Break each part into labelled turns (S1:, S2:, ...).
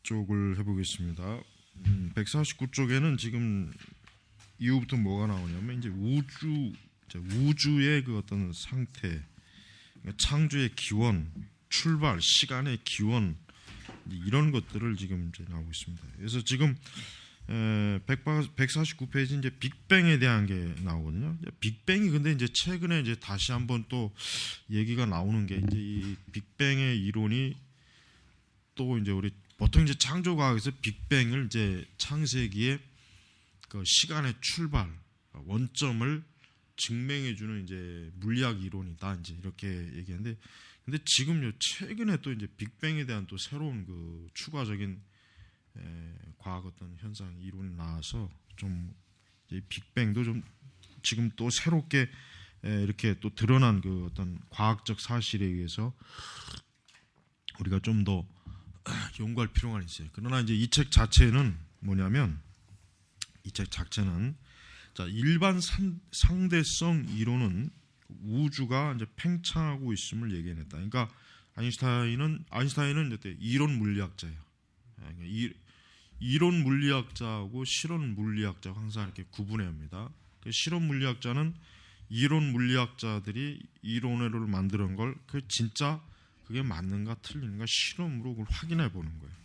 S1: 쪽을 해보겠습니다. 149쪽에는 지금 이후부터 뭐가 나오냐면 이제 우주의 그 어떤 상태, 그러니까 창조의 기원, 출발, 시간의 기원, 이런 것들을 지금 이제 나오고 있습니다. 그래서 지금 149페이지 이제 빅뱅에 대한 게 나오거든요. 빅뱅이 근데 이제 최근에 이제 다시 한번 또 얘기가 나오는 게 이제 이 빅뱅의 이론이 또 이제 우리 보통 이제 창조과학에서 빅뱅을 이제 창세기의 그 시간의 출발, 원점을 증명해주는 이제 물리학 이론이다, 이제 이렇게 얘기하는데, 근데 지금요 최근에 또 이제 빅뱅에 대한 또 새로운 그 추가적인 과학 어떤 현상 이론이 나와서 좀 이제 빅뱅도 좀 지금 또 새롭게 이렇게 또 드러난 그 어떤 과학적 사실에 의해서 우리가 좀 더 연구할 필요가 있어요. 그러나 이제 이 책 자체는 뭐냐면, 이 책 자체는 자, 일반 상대성 이론은 우주가 이제 팽창하고 있음을 얘기해냈다. 그러니까 아인슈타인은 이제 이론 물리학자예요. 그러니까 이론 물리학자하고 실험 물리학자 항상 이렇게 구분해야 그 실험 물리학자는 이론 물리학자들이 이론을 만드는 걸 그 진짜 그게 맞는가 틀린가 실험으로 그걸 확인해 보는 거예요.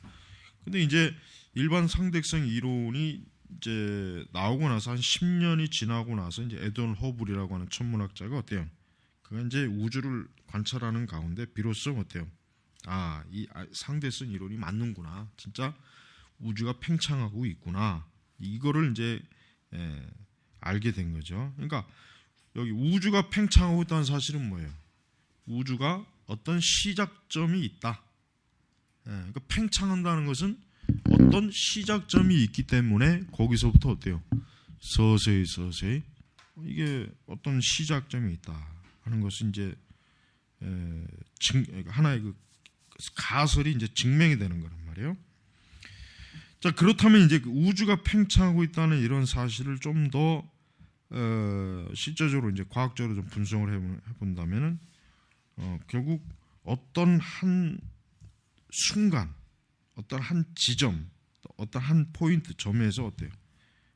S1: 근데 이제 일반 상대성 이론이 이제 나오고 나서 한 10년이 지나고 나서 이제 에드원 허블이라고 하는 천문학자가 어때요? 그가 이제 우주를 관찰하는 가운데 비로소 어때요? 이 상대성 이론이 맞는구나. 진짜 우주가 팽창하고 있구나. 이거를 이제 알게 된 거죠. 그러니까 여기 우주가 팽창하고 있다는 사실은 뭐예요? 우주가 어떤 시작점이 있다. 그러니까 팽창한다는 것은 어떤 시작점이 있기 때문에 거기서부터 어때요? 서서히 이게 어떤 시작점이 있다 하는 것은 이제 하나의 그 가설이 이제 증명이 되는 거란 말이에요. 자, 그렇다면 이제 우주가 팽창하고 있다는 이런 사실을 좀 더 실제적으로 이제 과학적으로 좀 분석을 해본다면은 결국 어떤 한 순간, 어떤 한 지점, 어떤 한 포인트 점에서 어때요?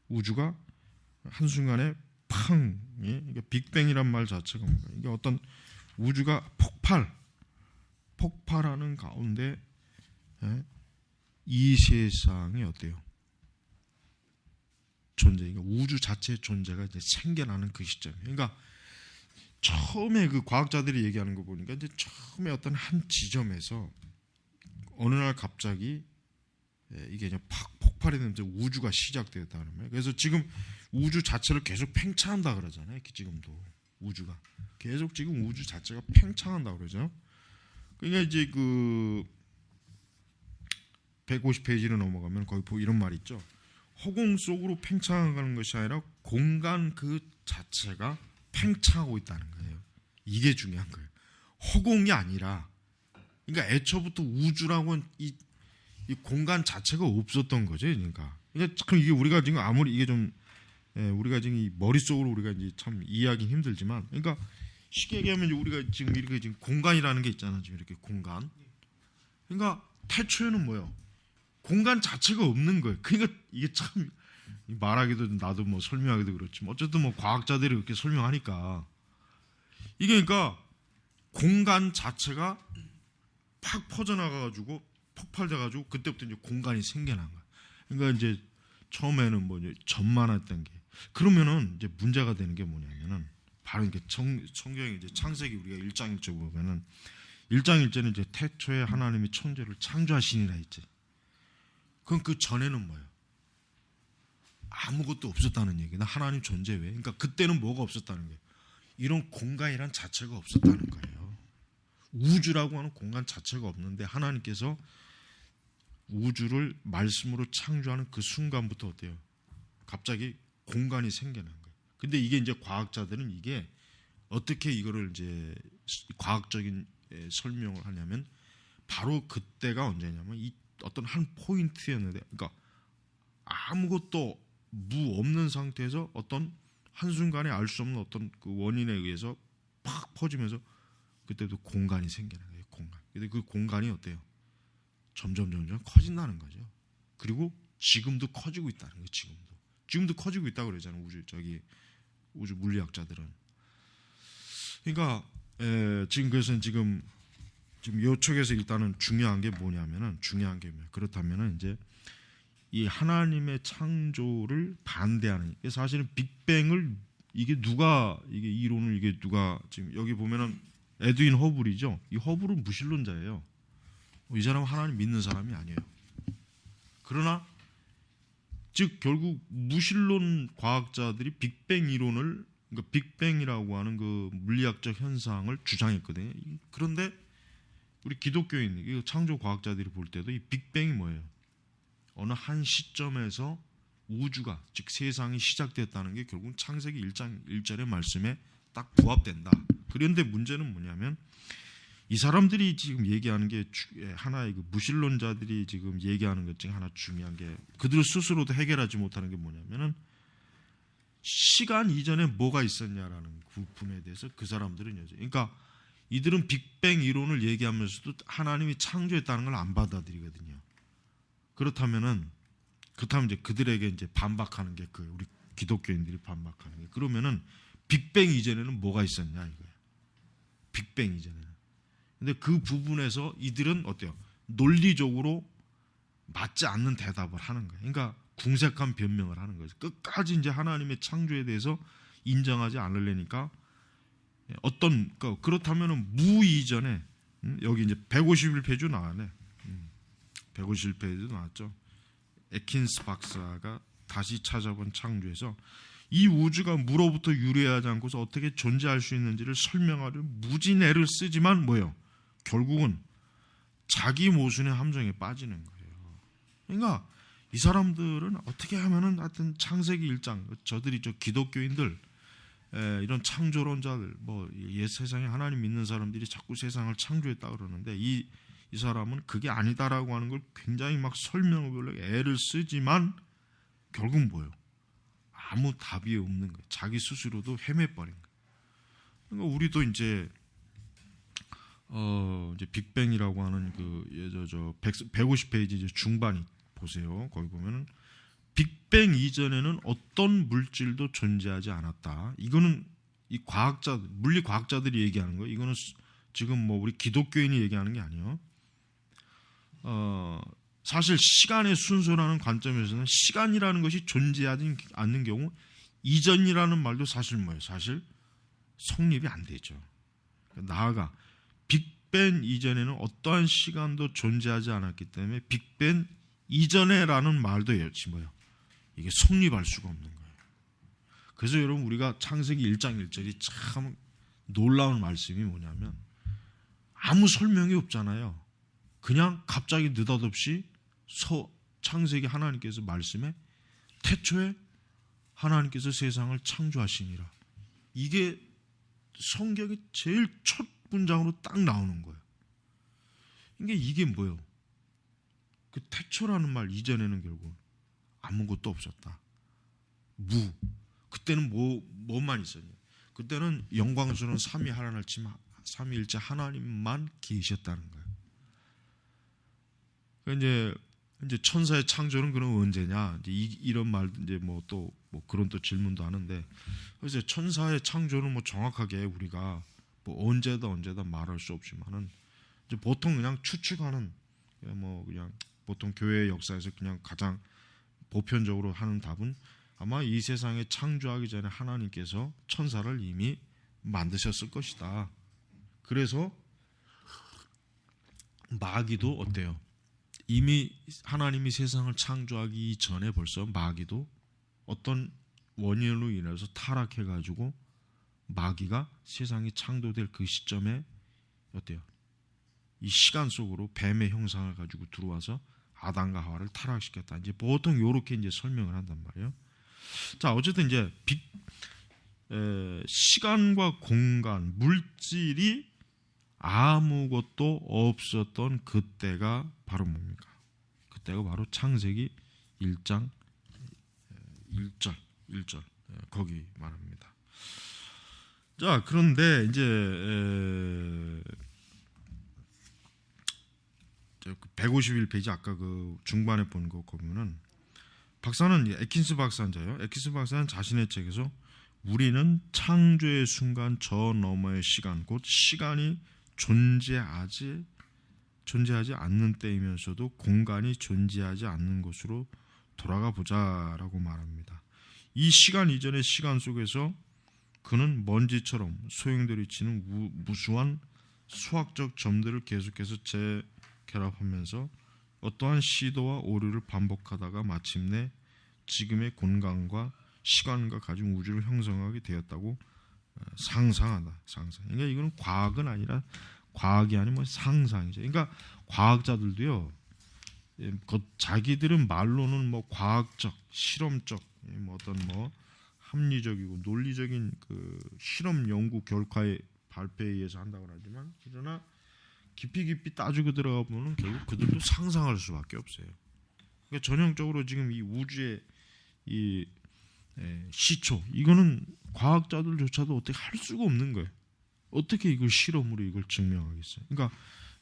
S1: 우주가 한 순간에 팡, 그러니까 빅뱅이란 말 자체가 뭔가 이게 어떤 우주가 폭발하는 가운데 이 세상이 어때요? 그러니까 우주 자체의 존재가 이제 생겨나는 그 시점. 그러니까 처음에 그 과학자들이 얘기하는 거 보니까 이제 처음에 어떤 한 지점에서 어느 날 갑자기 이게 그냥 팍 폭발이 되면서 우주가 시작되었다는 거예요. 그래서 지금 우주 자체를 계속 팽창한다 그러잖아요. 지금도 우주가 계속 지금 우주 자체가 팽창한다 그러죠. 그러니까 이제 그 150페이지로 넘어가면 거기 이런 말이 있죠. 허공 속으로 팽창하는 것이 아니라 공간 그 자체가 팽창하고 있다는 거예요. 이게 중요한 거예요. 허공이 아니라, 그러니까 애초부터 우주라고는 이 공간 자체가 없었던 거죠. 그러니까 참 이게 우리가 지금 아무리 이게 좀 우리가 지금 이 머릿속으로 우리가 이제 참 이해하기 힘들지만, 그러니까 쉽게 얘기하면 우리가 지금 이렇게 지금 공간이라는 게 있잖아요. 지금 이렇게 공간. 그러니까 태초에는 뭐예요? 공간 자체가 없는 거예요. 그러니까 이게 참 말하기도 나도 뭐 설명하기도 그렇지만 어쨌든 뭐 과학자들이 이렇게 설명하니까 이게 그러니까 공간 자체가 팍 퍼져나가가지고 폭발돼가지고 그때부터 이제 공간이 생겨난 거야. 그러니까 이제 처음에는 뭐 이제 점만했던 게, 그러면은 이제 문제가 되는 게 뭐냐면은 바로 이게 성경에 이제 창세기 우리가 1장 1절 보면은 1장 1절은 이제 태초에 하나님이 천지를 창조하시니라 했지. 그럼 그 전에는 뭐예요? 아무것도 없었다는 얘기나 하나님 존재 외에. 그러니까 그때는 뭐가 없었다는 거예요? 이런 공간이란 자체가 없었다는 거예요. 우주라고 하는 공간 자체가 없는데 하나님께서 우주를 말씀으로 창조하는 그 순간부터 어때요? 갑자기 공간이 생겨난 거예요. 근데 이게 이제 과학자들은 이게 어떻게 이거를 이제 과학적인 설명을 하냐면 바로 그때가 언제냐면 이 어떤 한 포인트였는데, 그러니까 아무것도 무 없는 상태에서 어떤 한순간에 알 수 없는 어떤 그 원인에 의해서 팍 퍼지면서 그때도 공간이 생기는 거예요. 공간. 근데 그 공간이 어때요? 점점 커진다는 거죠. 그리고 지금도 커지고 있다는 거예요. 지금도 커지고 있다고 그러잖아요. 우주 물리학자들은. 그러니까 지금 그래서 지금 요쪽에서 일단은 중요한 게 뭐냐면은 그렇다면은 이제 이 하나님의 창조를 반대하는, 사실은 빅뱅을 이게 이론을 누가 지금 여기 보면은 에드윈 허블이죠. 이 허블은 무신론자예요. 이 사람은 하나님 믿는 사람이 아니에요. 그러나 즉 결국 무신론 과학자들이 빅뱅 이론을, 그러니까 빅뱅이라고 하는 그 물리학적 현상을 주장했거든요. 그런데 우리 기독교인 창조 과학자들이 볼 때도 이 빅뱅이 뭐예요? 어느 한 시점에서 우주가, 즉 세상이 시작됐다는 게 결국 창세기 1장 1절의 말씀에 딱 부합된다. 그런데 문제는 뭐냐면 이 사람들이 지금 얘기하는 게 하나의 그 무신론자들이 지금 얘기하는 것 중에 하나 중요한 게, 그들 스스로도 해결하지 못하는 게 뭐냐면은 시간 이전에 뭐가 있었냐라는 부분에 대해서 그 사람들은 그러니까 이들은 빅뱅 이론을 얘기하면서도 하나님이 창조했다는 걸 안 받아들이거든요. 그렇다면 이제 그들에게 이제 반박하는 게 우리 기독교인들이 반박하는 게, 그러면은 빅뱅 이전에는 뭐가 있었냐 이거예요. 빅뱅 이전에는. 근데 그 부분에서 이들은 어때요? 논리적으로 맞지 않는 대답을 하는 거예요. 그러니까 궁색한 변명을 하는 거죠. 끝까지 이제 하나님의 창조에 대해서 인정하지 않으려니까 그렇다면은 무 이전에 여기 이제 151페이지 나왔네. 151페이지 나왔죠. 에킨스 박사가 다시 찾아본 창조에서 이 우주가 물로부터 유래하지 않고서 어떻게 존재할 수 있는지를 설명하려 무진 애를 쓰지만 뭐예요? 결국은 자기 모순의 함정에 빠지는 거예요. 그러니까 이 사람들은 어떻게 하면은 하여튼 창세기 1장, 저들이 기독교인들, 이런 창조론자들, 옛 세상에 하나님 믿는 사람들이 자꾸 세상을 창조했다 그러는데 이 사람은 그게 아니다라고 하는 걸 굉장히 막 설명하려고 애를 쓰지만 결국 뭐예요? 아무 답이 없는 거예요. 자기 스스로도 헤매버린 거예요. 그러니까 우리도 이제 빅뱅이라고 하는 150페이지 중반이 보세요. 거기 보면은 빅뱅 이전에는 어떤 물질도 존재하지 않았다. 이거는 이 물리 과학자들이 얘기하는 거예요. 이거는 지금 우리 기독교인이 얘기하는 게 아니에요. 사실 시간의 순서라는 관점에서는 시간이라는 것이 존재하지 않는 경우 이전이라는 말도 사실 뭐예요? 사실 성립이 안 되죠. 나아가 빅뱅 이전에는 어떠한 시간도 존재하지 않았기 때문에 빅뱅 이전에라는 말도 뭐예요? 이게 성립할 수가 없는 거예요. 그래서 여러분 우리가 창세기 1장 1절이 참 놀라운 말씀이 뭐냐면 아무 설명이 없잖아요. 그냥 갑자기 느닷없이 창세기 하나님께서 말씀에 태초에 하나님께서 세상을 창조하시니라. 이게 성경의 제일 첫 문장으로 딱 나오는 거예요. 그러니까 이게 뭐예요? 그 태초라는 말 이전에는 결국 아무것도 없었다. 그때는 뭐만 있었냐? 그때는 영광스러운 삼위일체 하나님만 계셨다는 거예요. 이제 천사의 창조는 그럼 언제냐? 이제 이런 말 이제 그런 또 질문도 하는데, 그래서 천사의 창조는 정확하게 우리가 언제다 말할 수 없지만은 이제 보통 그냥 추측하는 그냥 보통 교회 역사에서 그냥 가장 보편적으로 하는 답은 아마 이 세상에 창조하기 전에 하나님께서 천사를 이미 만드셨을 것이다. 그래서 마귀도 어때요? 이미 하나님이 세상을 창조하기 전에 벌써 마귀도 어떤 원인으로 인해서 타락해가지고 마귀가 세상이 창조될 그 시점에 어때요? 이 시간 속으로 뱀의 형상을 가지고 들어와서 아담과 하와를 타락시켰다. 이제 보통 이렇게 이제 설명을 한단 말이에요. 자, 어쨌든 이제 시간과 공간, 물질이 아무것도 없었던 그때가 바로 뭡니까? 그때가 바로 창세기 1장 1절 거기 말합니다. 자, 그런데 이제 그 151페이지 아까 그 중반에 본 거 보면은 박사는 에킨스 박사인데요. 에킨스 박사는 자신의 책에서 우리는 창조의 순간 저 너머의 시간, 곧 시간이 존재하지 않는 때이면서도 공간이 존재하지 않는 곳으로 돌아가 보자라고 말합니다. 이 시간 이전의 시간 속에서 그는 먼지처럼 소용돌이치는 무수한 수학적 점들을 계속해서 재결합하면서 어떠한 시도와 오류를 반복하다가 마침내 지금의 공간과 시간과 가진 우주를 형성하게 되었다고 상상한다. 상상. 그러니까 이거는 과학은 아니라 과학이 아니면 상상이죠. 그러니까 과학자들도요. 자기들은 말로는 뭐 과학적, 실험적, 뭐 어떤 뭐 합리적이고 논리적인 그 실험 연구 결과의 발표에 의해서 한다고 하지만 그러나 깊이 따지고 들어가 보면 결국 그들도 상상할 수밖에 없어요. 그러니까 전형적으로 지금 이 우주의 이 시초 이거는 과학자들조차도 어떻게 할 수가 없는 거예요. 어떻게 이걸 실험으로 이걸 증명하겠어요? 그러니까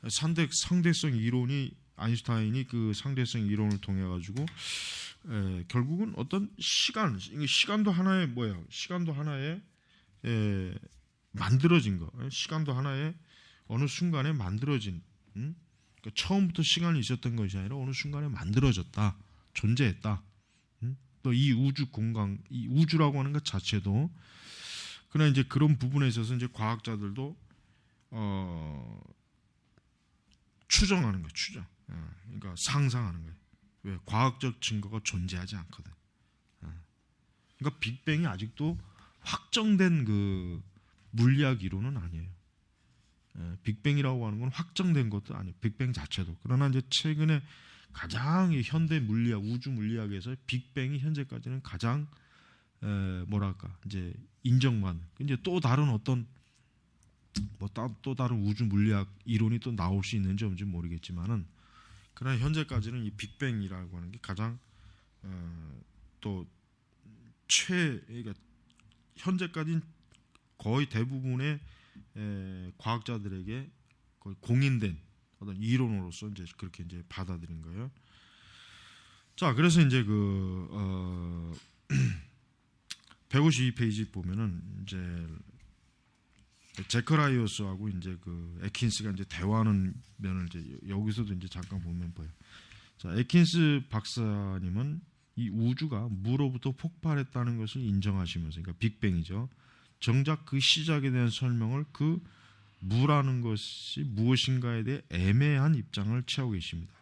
S1: 상대성 이론이 아인슈타인이 그 상대성 이론을 통해 가지고 결국은 어떤 시간도 하나의 뭐예요? 시간도 하나의 만들어진 거, 시간도 하나의 어느 순간에 만들어진, 그러니까 처음부터 시간이 있었던 것이 아니라 어느 순간에 만들어졌다, 존재했다. 또 이 우주 공간, 이 우주라고 하는 것 자체도 그러나 이제 그런 부분에 있어서 이제 과학자들도 추정하는 거예요, 추정. 그러니까 상상하는 거예요. 왜? 과학적 증거가 존재하지 않거든. 그러니까 빅뱅이 아직도 확정된 그 물리학 이론은 아니에요. 빅뱅이라고 하는 건 확정된 것도 아니에요. 빅뱅 자체도. 그러나 이제 최근에 가장 현대 물리학, 우주 물리학에서 빅뱅이 현재까지는 가장 뭐랄까 이제 인정만. 이제 또 다른 어떤 뭐 또 다른 우주 물리학 이론이 또 나올 수 있는지 없는지 모르겠지만은 그러나 현재까지는 이 빅뱅이라고 하는 게 가장 또 그러니까 현재까지는 거의 대부분의 과학자들에게 거의 공인된 어떤 이론으로서 이제 그렇게 이제 받아들인 거예요. 자, 그래서 이제 그 152페이지 보면은 이제 제커라이오스하고 이제 그 에킨스가 이제 대화하는 면을 이제 여기서도 이제 잠깐 보면 보여요. 자, 에킨스 박사님은 이 우주가 무로부터 폭발했다는 것을 인정하시면서, 그러니까 빅뱅이죠. 정작 그 시작에 대한 설명을 그 무라는 것이 무엇인가에 대해 애매한 입장을 취하고 계십니다.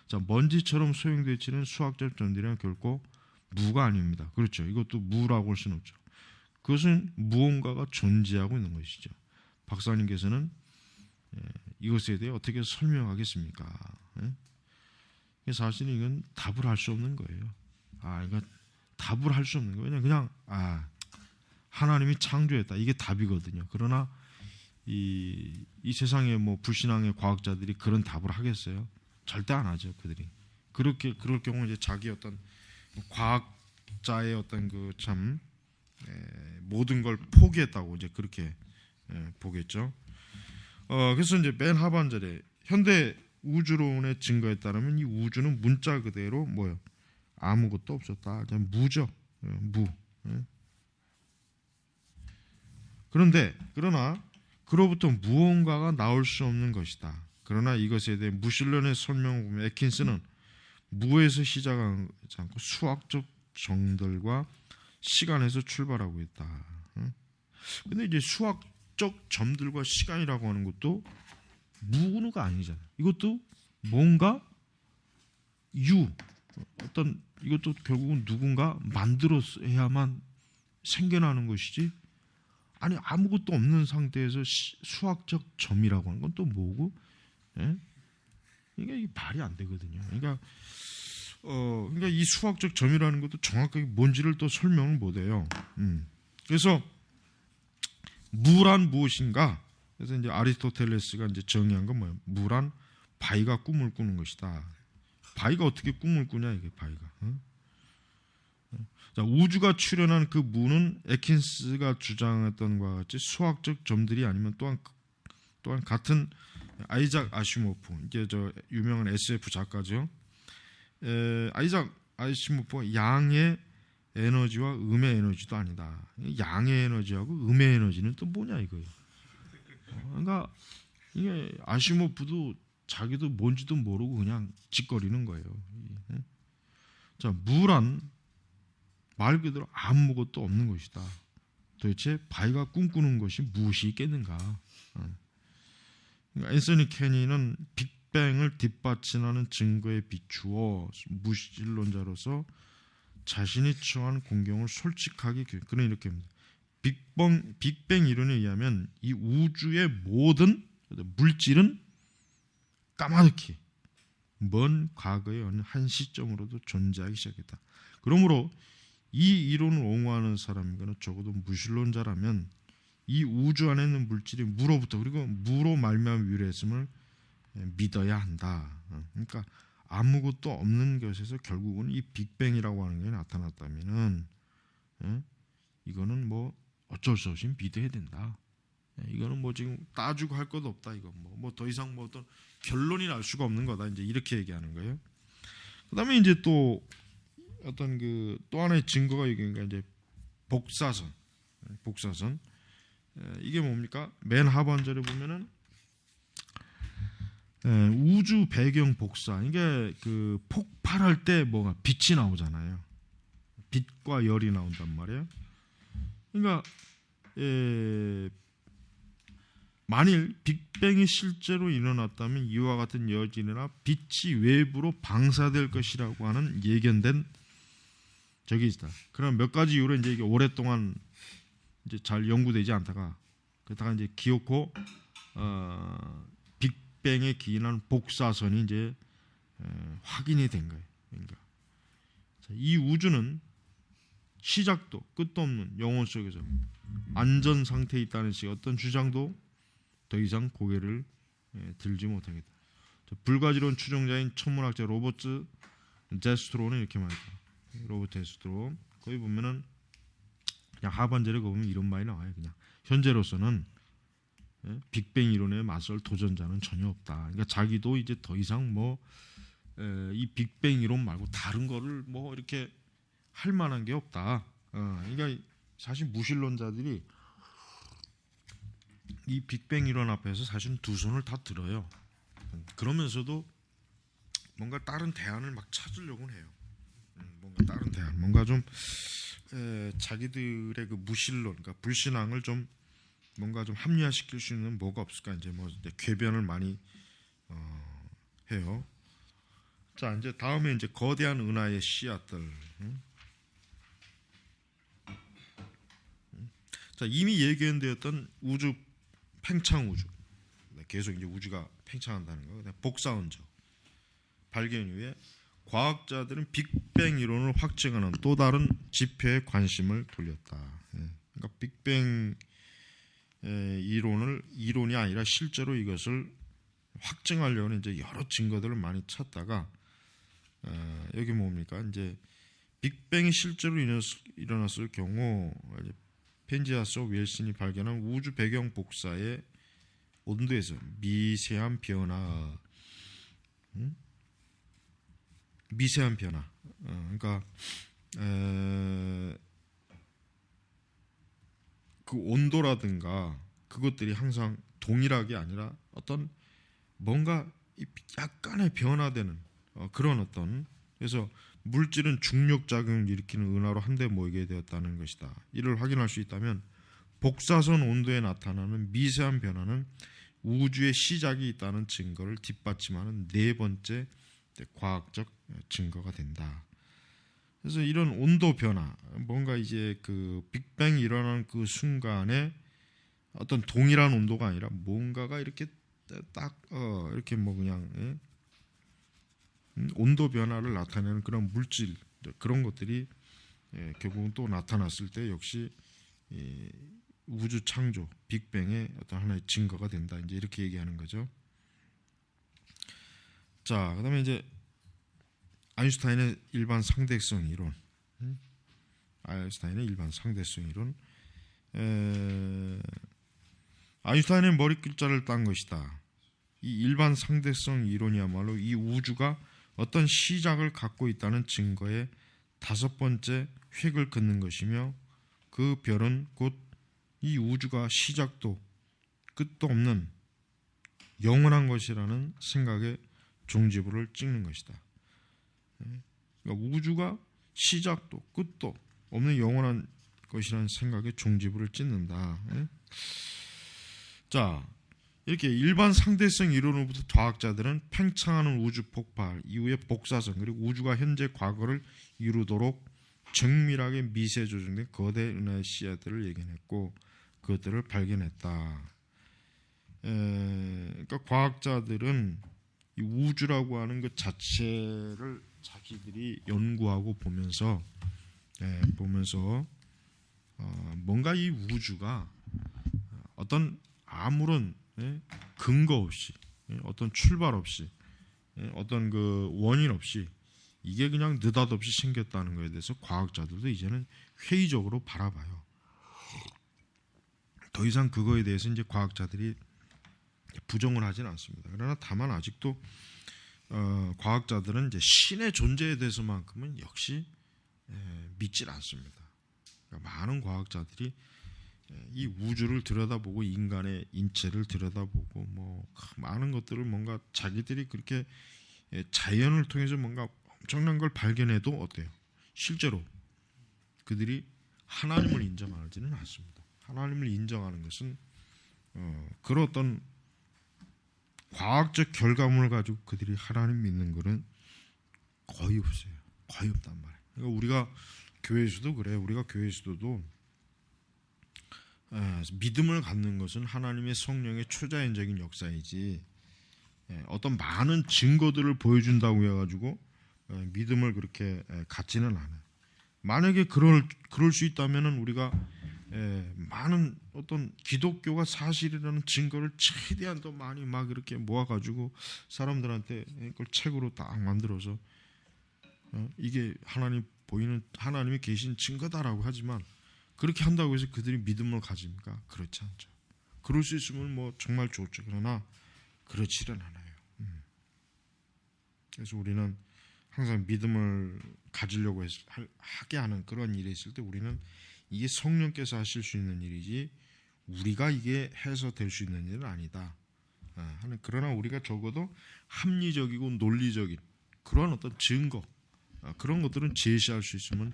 S1: 자, 먼지처럼 소용돌이치는 수학적 점들이란 결코 무가 아닙니다. 그렇죠. 이것도 무라고 할 수는 없죠. 그것은 무언가가 존재하고 있는 것이죠. 박사님께서는 이것에 대해 어떻게 설명하겠습니까? 사실은 이건 답을 할 수 없는 거예요. 이거 답을 할 수 없는 거예요. 그냥 하나님이 창조했다. 이게 답이거든요. 그러나 이 세상에 뭐 불신앙의 과학자들이 그런 답을 하겠어요? 절대 안 하죠. 그들이 그럴 경우 이제 자기 어떤 과학자의 어떤 그 참 모든 걸 포기했다고 이제 그렇게 보겠죠. 그래서 이제 맨 하반절에 현대 우주론의 증거에 따르면 이 우주는 문자 그대로 뭐요? 아무것도 없었다. 그냥 무죠. 무. 그러나 그로부터 무언가가 나올 수 없는 것이다. 그러나 이것에 대해 무신론의 설명을 보면 에킨스는 무에서 시작하지 않고 수학적 정들과 시간에서 출발하고 있다. 근데 이제 수학적 점들과 시간이라고 하는 것도 무가 아니잖아요. 이것도 뭔가 이것도 결국은 누군가 만들어야만 생겨나는 것이지. 아니 아무것도 없는 상태에서 수학적 점이라고 하는 건 또 뭐고? 이게 말이 안 되거든요. 그러니까 이 수학적 점이라는 것도 정확하게 뭔지를 또 설명을 못해요. 그래서 무란 무엇인가? 그래서 이제 아리스토텔레스가 이제 정의한 건 뭐예요? 무란 바위가 꿈을 꾸는 것이다. 바위가 어떻게 꿈을 꾸냐 이게 바위가. 자, 우주가 출현한 그 무는 에킨스가 주장했던 것과 같이 수학적 점들이 아니면 또한 같은 아이작 아시모프, 이게 저 유명한 SF 작가죠. 아이작 아시모프가 양의 에너지와 음의 에너지도 아니다. 양의 에너지하고 음의 에너지는 또 뭐냐 이거예요. 그러니까 이게 아시모프도 자기도 뭔지도 모르고 그냥 짓거리는 거예요. 자, 무란 말 그대로 아무것도 없는 것이다. 도대체 바위가 꿈꾸는 것이 무엇이 있겠는가? 그러니까 앤서니 케니는 빅뱅을 뒷받침하는 증거에 비추어 무신론자로서 자신이 처한 공경을 솔직하게 그는 이렇게 합니다. 빅뱅 이론에 의하면 이 우주의 모든 물질은 까마득히 먼 과거의 어느 한 시점으로도 존재하기 시작했다. 그러므로 이 이론을 옹호하는 사람이거나 적어도 무신론자라면 이 우주 안에 있는 물질이 무로부터 그리고 무로 말미암아 유래했음을 믿어야 한다. 그러니까 아무것도 없는 것에서 결국은 이 빅뱅이라고 하는 게 나타났다면은 이거는 뭐 어쩔 수 없이 믿어야 된다. 이거는 뭐 지금 따지고 할 것도 없다. 이거 뭐 더 이상 뭐 어떤 결론이 날 수가 없는 거다. 이제 이렇게 얘기하는 거예요. 그다음에 이제 또 어떤 그 또 하나의 증거가 이게 이제 복사선. 이게 뭡니까? 맨 하반절에 보면은 우주 배경 복사. 이게 그 폭발할 때 뭐가 빛이 나오잖아요. 빛과 열이 나온단 말이에요. 그러니까 만일 빅뱅이 실제로 일어났다면 이와 같은 여진이나 빛이 외부로 방사될 것이라고 하는 예견된 적이 있다. 그럼 몇 가지 이유로 이제 이게 오랫동안 이제 잘 연구되지 않다가 그러다가 이제 기어코 빅뱅에 기인한 복사선이 이제 확인이 된 거예요. 그러니까 이 우주는 시작도 끝도 없는 영혼 속에서 안전 상태에 있다는 식의 어떤 주장도 더 이상 고개를 들지 못하겠다. 불가지로운 추종자인 천문학자 로버트 제스트로는 이렇게 말합니다. 로버트 제스트로 거기 보면은 그냥 하반절에 보면 이런 말이 나와요. 그냥 현재로서는 빅뱅 이론에 맞설 도전자는 전혀 없다. 그러니까 자기도 이제 더 이상 뭐 이 빅뱅 이론 말고 다른 거를 뭐 이렇게 할 만한 게 없다. 그러니까 사실 무신론자들이 이 빅뱅 이론 앞에서 사실은 두 손을 다 들어요. 그러면서도 뭔가 다른 대안을 막 찾으려고는 해요. 뭔가 다른 대안, 뭔가 좀 자기들의 그 무신론, 그러니까 불신앙을 좀 뭔가 좀 합리화시킬 수 있는 뭐가 없을까 이제 뭐 이제 궤변을 많이 해요. 자, 이제 다음에 이제 거대한 은하의 씨앗들. 자, 이미 예견되었던 우주 팽창 우주, 계속 이제 우주가 팽창한다는 거. 복사원적 발견 이후에 과학자들은 빅뱅 이론을 확증하는 또 다른 지표에 관심을 돌렸다. 그러니까 빅뱅 이론이 아니라 실제로 이것을 확증하려는 이제 여러 증거들을 많이 찾다가 여기 뭡니까? 이제 빅뱅이 실제로 일어났을 경우 펜지아스 웰슨이 발견한 우주 배경 복사의 온도에서 미세한 변화, 그러니까 그 온도라든가 그것들이 항상 동일하게 아니라 어떤 뭔가 약간의 변화되는 그런 어떤, 그래서 물질은 중력 작용을 일으키는 은하로 한데 모이게 되었다는 것이다. 이를 확인할 수 있다면 복사선 온도에 나타나는 미세한 변화는 우주의 시작이 있다는 증거를 뒷받침하는 네 번째 과학적 증거가 된다. 그래서 이런 온도 변화, 뭔가 이제 그 빅뱅이 일어나는 그 순간에 어떤 동일한 온도가 아니라 뭔가가 이렇게 딱 이렇게 뭐 그냥 온도 변화를 나타내는 그런 물질, 그런 것들이 결국은 또 나타났을 때 역시 우주 창조, 빅뱅의 어떤 하나의 증거가 된다. 이제 이렇게 얘기하는 거죠. 자, 그다음에 이제 아인슈타인의 일반 상대성 이론. 아인슈타인의 머리 글자를 딴 것이다. 이 일반 상대성 이론이야말로 이 우주가 어떤 시작을 갖고 있다는 증거의 5번째 획을 긋는 것이며, 그 별은 곧 이 우주가 시작도 끝도 없는 영원한 것이라는 생각에 종지부를 찍는 것이다. 그러니까 우주가 시작도 끝도 없는 영원한 것이라는 생각에 종지부를 찍는다. 자, 이렇게 일반 상대성 이론으로부터 과학자들은 팽창하는 우주 폭발 이후의 복사성, 그리고 우주가 현재 과거를 이루도록 정밀하게 미세 조정된 거대 은하의 씨앗들을 예견했고 그것들을 발견했다. 그러니까 과학자들은 이 우주라고 하는 것 자체를 자기들이 연구하고 보면서 뭔가 이 우주가 어떤 아무런 근거 없이, 어떤 출발 없이, 어떤 그 원인 없이 이게 그냥 느닷없이 생겼다는 것에 대해서 과학자들도 이제는 회의적으로 바라봐요. 더 이상 그거에 대해서 이제 과학자들이 부정을 하지는 않습니다. 그러나 다만 아직도 과학자들은 이제 신의 존재에 대해서만큼은 역시 믿질 않습니다. 그러니까 많은 과학자들이 이 우주를 들여다보고 인간의 인체를 들여다보고 뭐 많은 것들을 뭔가 자기들이 그렇게 자연을 통해서 뭔가 엄청난 걸 발견해도 어때요? 실제로 그들이 하나님을 인정하지는 않습니다. 하나님을 인정하는 것은 그런 어떤 과학적 결과물을 가지고 그들이 하나님 믿는 것은 거의 없어요. 거의 없단 말이에요. 그러니까 우리가 교회에서도 그래요. 우리가 교회에서도 믿음을 갖는 것은 하나님의 성령의 초자연적인 역사이지 어떤 많은 증거들을 보여준다고 해가지고 믿음을 그렇게 갖지는 않아요. 만약에 그럴 수 있다면은 우리가 많은 어떤 기독교가 사실이라는 증거를 최대한 더 많이 막 이렇게 모아가지고 사람들한테 그걸 책으로 딱 만들어서 이게 하나님 보이는 하나님이 계신 증거다라고 하지만 그렇게 한다고 해서 그들이 믿음을 가집니까? 그렇지 않죠. 그럴 수 있으면 뭐 정말 좋죠. 그러나 그렇지는 않아요. 그래서 우리는 항상 믿음을 가지려고 하게 하는 그런 일이 있을 때 우리는 이게 성령께서 하실 수 있는 일이지 우리가 이게 해서 될 수 있는 일은 아니다. 그러나 우리가 적어도 합리적이고 논리적인 그런 어떤 증거 그런 것들은 제시할 수 있으면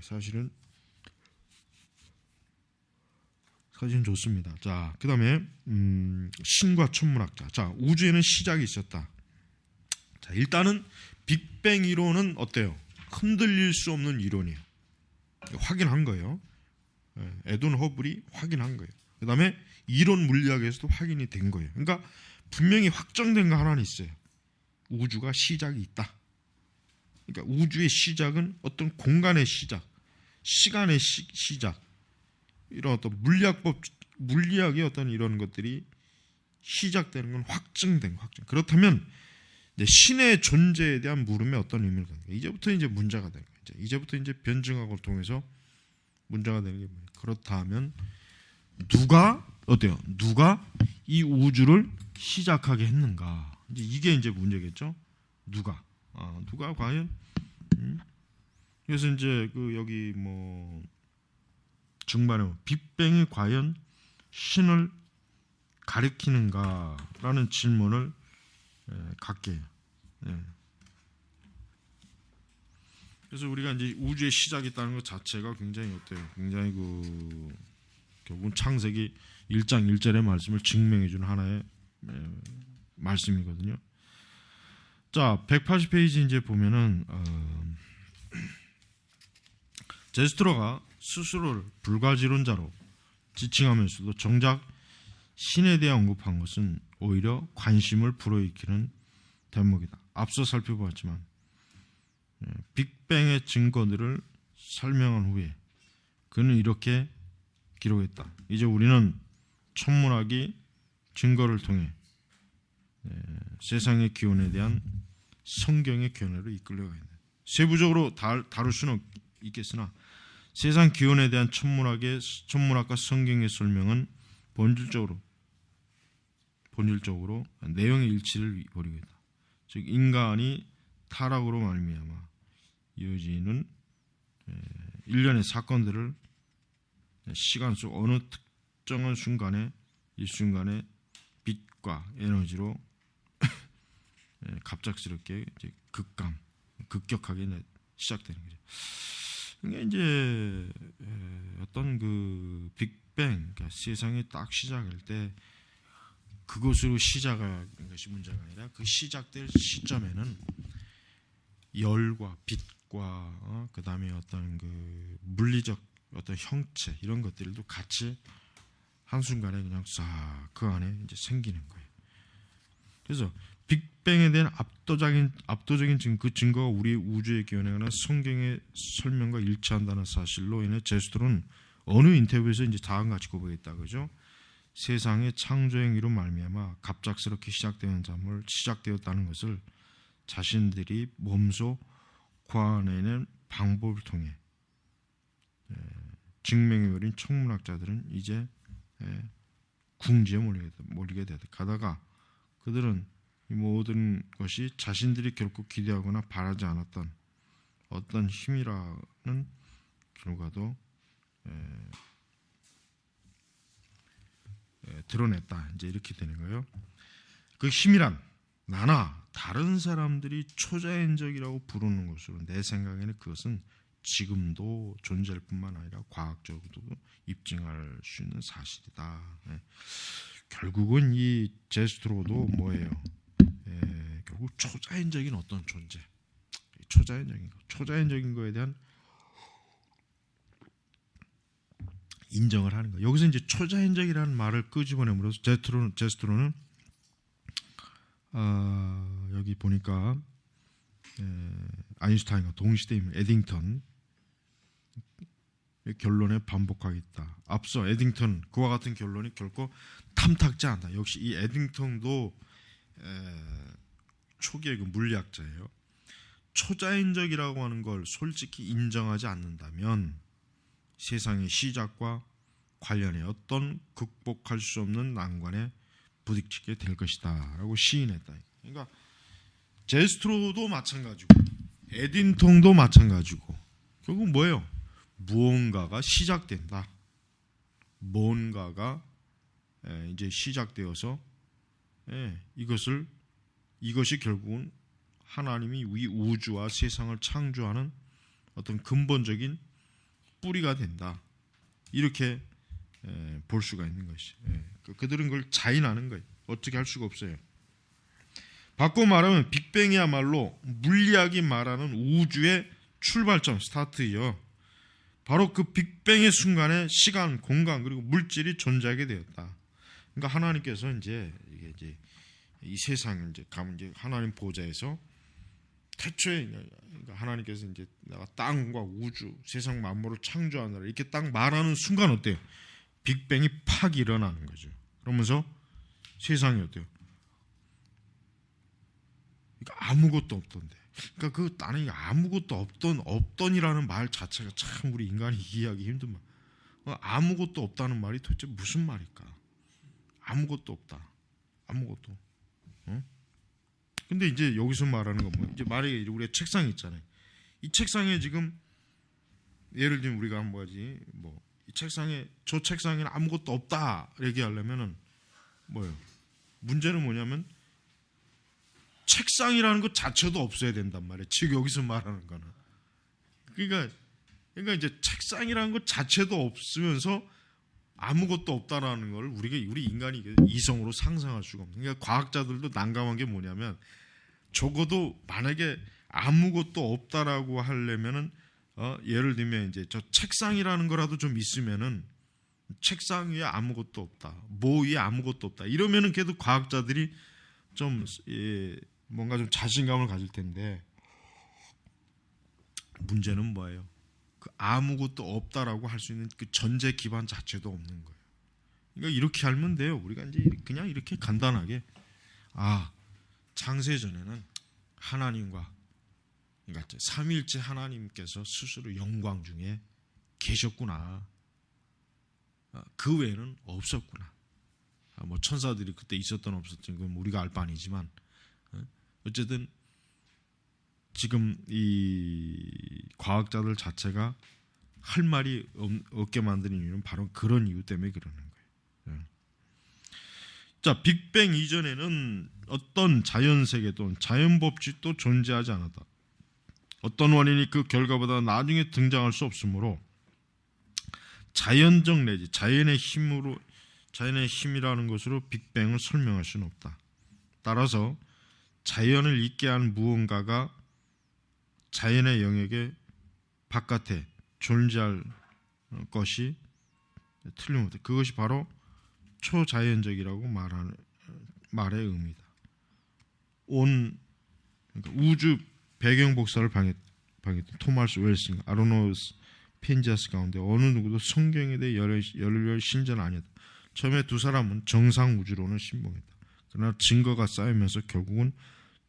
S1: 사실은 좋습니다. 자, 그 다음에 신과 천문학자. 자, 우주에는 시작이 있었다. 자, 일단은 빅뱅 이론은 어때요? 흔들릴 수 없는 이론이에요. 확인한 거예요. 에돈 허블이 확인한 거예요. 그 다음에 이론 물리학에서도 확인이 된 거예요. 그러니까 분명히 확정된 거 하나는 있어요. 우주가 시작이 있다. 그러니까 우주의 시작은 어떤 공간의 시작, 시간의 시작, 이런 어떤 물리학의 어떤 이런 것들이 시작되는 건 확정. 그렇다면 신의 존재에 대한 물음에 어떤 의미를 갖는 거예요? 이제부터 이제 문제가 되는 거예요. 이제부터 이제 변증학을 통해서 문제가 되는 게 뭐예요? 그렇다면 누가 이 우주를 시작하게 했는가? 이게 이제 문제겠죠. 누가 과연? 그래서 이제 그 여기 뭐 중반에 빅뱅이 과연 신을 가리키는가라는 질문을 갖게 해요. 그래서 우리가 이제 우주의 시작이 있다는 것 자체가 굉장히 어때요? 굉장히 그 결국은 창세기 1장 1절의 말씀을 증명해주는 하나의 말씀이거든요. 자, 180페이지 이제 보면은 제스트로가 스스로를 불가지론자로 지칭하면서도 정작 신에 대해 언급한 것은 오히려 관심을 불어일으키는 대목이다. 앞서 살펴보았지만 빅뱅의 증거들을 설명한 후에 그는 이렇게 기록했다. 이제 우리는 천문학이 증거를 통해 세상의 기원에 대한 성경의 견해로 이끌려가 있다. 세부적으로 다룰 수는 있겠으나 세상 기원에 대한 천문학과 성경의 설명은 본질적으로 본질적으로 내용의 일치를 벌이고 있다. 즉 인간이 타락으로 말미암아 이어지는 일련의 사건들을 시간 속 어느 특정한 순간에 이 순간에 빛과 에너지로 갑작스럽게 이제 급격하게 시작되는 거죠. 이게 이제 어떤 그 빅뱅, 그러니까 세상이 딱 시작할 때 그것으로 시작한 것이 문제가 아니라 그 시작될 시점에는 열과 빛과 그 다음에 어떤 그 물리적 어떤 형체 이런 것들도 같이 한순간에 그냥 싹 그 안에 이제 생기는 거예요. 그래서 빅뱅에 대한 압도적인 증거가 우리 우주의 기원에나 성경의 설명과 일치한다는 사실로 인해 제스토는 어느 인터뷰에서 이제 다음과 같이 고백했다 그죠? 세상의 창조 행위로 말미암아 갑작스럽게 시작되는 잠을 시작되었다는 것을 자신들이 몸소 구하내는 방법을 통해 증명해 버린 천문학자들은 이제 궁지에 몰리게 되다. 가다가 그들은 이 모든 것이 자신들이 결코 기대하거나 바라지 않았던 어떤 힘이라는 결과도 드러냈다. 이제 이렇게 되는 거예요. 그 힘이란 나나 다른 사람들이 초자연적이라고 부르는 것으로 내 생각에는 그것은 지금도 존재할 뿐만 아니라 과학적으로도 입증할 수 있는 사실이다. 결국은 이 제스트로도 뭐예요? 결국 초자연적인 어떤 존재, 초자연적인 거에 대한 인정을 하는 거예요. 여기서 이제 초자연적이라는 말을 끄집어내므로써 제스트로는 여기 보니까 아인슈타인과 동시대인 에딩턴 결론에 반복하겠다. 앞서 에딩턴 그와 같은 결론이 결코 탐탁지 않다. 역시 이 에딩턴도 초기의 그 물리학자예요. 초자연적이라고 하는 걸 솔직히 인정하지 않는다면 세상의 시작과 관련해 어떤 극복할 수 없는 난관에 부딪히게 될 것이다 라고 시인했다. 그러니까 제스트로도 마찬가지고 에딩턴도 마찬가지고 결국 뭐예요? 무언가가 시작된다. 뭔가가 이제 시작되어서 이것이 결국은 하나님이 이 우주와 세상을 창조하는 어떤 근본적인 뿌리가 된다. 이렇게 볼 수가 있는 것이. 그들은 그걸 자인하는 거예요. 어떻게 할 수가 없어요. 바꿔 말하면 빅뱅이야말로 물리학이 말하는 우주의 출발점, 스타트이요. 바로 그 빅뱅의 순간에 시간, 공간 그리고 물질이 존재하게 되었다. 그러니까 하나님께서 이제 이 세상을 이제 하나님 보좌에서 태초에 그러니까 하나님께서 이제 내가 땅과 우주, 세상 만물을 창조하느라 이렇게 딱 말하는 순간 어때요? 빅뱅이 팍 일어나는 거죠. 그러면서 세상이 어때요? 그러니까 아무것도 없던데. 그러니까 그 나는 아무것도 없던이라는 말 자체가 참 우리 인간이 이해하기 힘든 말. 아무것도 없다는 말이 도대체 무슨 말일까? 아무것도 없다. 아무것도. 근데 이제 여기서 말하는 건 뭐? 이제 말이 우리가 책상이 있잖아요. 이 책상에 지금 예를 들면 우리가 한 뭐지? 이 책상에 저 책상에는 아무것도 없다 얘기하려면은 뭐예요? 문제는 뭐냐면 책상이라는 것 자체도 없어야 된단 말이에요. 즉 여기서 말하는 거는 그러니까 이제 책상이라는 것 자체도 없으면서 아무것도 없다라는 걸 우리 인간이 이성으로 상상할 수가 없는. 그러니까 과학자들도 난감한 게 뭐냐면 적어도 만약에 아무것도 없다라고 하려면은 예를 들면 이제 저 책상이라는 거라도 좀 있으면은 책상 위에 아무것도 없다, 뭐 위에 아무것도 없다 이러면은 그래도 과학자들이 좀 뭔가 좀 자신감을 가질 텐데 문제는 뭐예요? 그 아무것도 없다라고 할 수 있는 그 전제 기반 자체도 없는 거예요. 그러니까 이렇게 알면 돼요. 우리가 이제 그냥 이렇게 간단하게 창세전에는 하나님과 그러니까 삼위일체 하나님께서 스스로 영광 중에 계셨구나. 그 외에는 없었구나. 뭐 천사들이 그때 있었던 없었던 그건 우리가 알 바 아니지만 어쨌든 지금 이 과학자들 자체가 할 말이 없게 만드는 이유는 바로 그런 이유 때문에 그러는 거예요. 자, 빅뱅 이전에는 어떤 자연세계 또는 자연법칙도 존재하지 않았다. 어떤 원인이 그 결과보다 나중에 등장할 수 없으므로 자연적 내지 자연의 힘이라는 것으로 빅뱅을 설명할 수는 없다. 따라서 자연을 있게 한 무언가가 자연의 영역의 바깥에 존재할 것이 틀림없다. 그것이 바로 초자연적이라고 말하는 말의 의미다. 그러니까 우주 배경 복사를 방했던 토마스 웰싱, 아로노스 펜지아스 가운데 어느 누구도 성경에 대해 열렬 신자는 아니었다. 처음에 두 사람은 정상 우주론을 신봉했다. 그러나 증거가 쌓이면서 결국은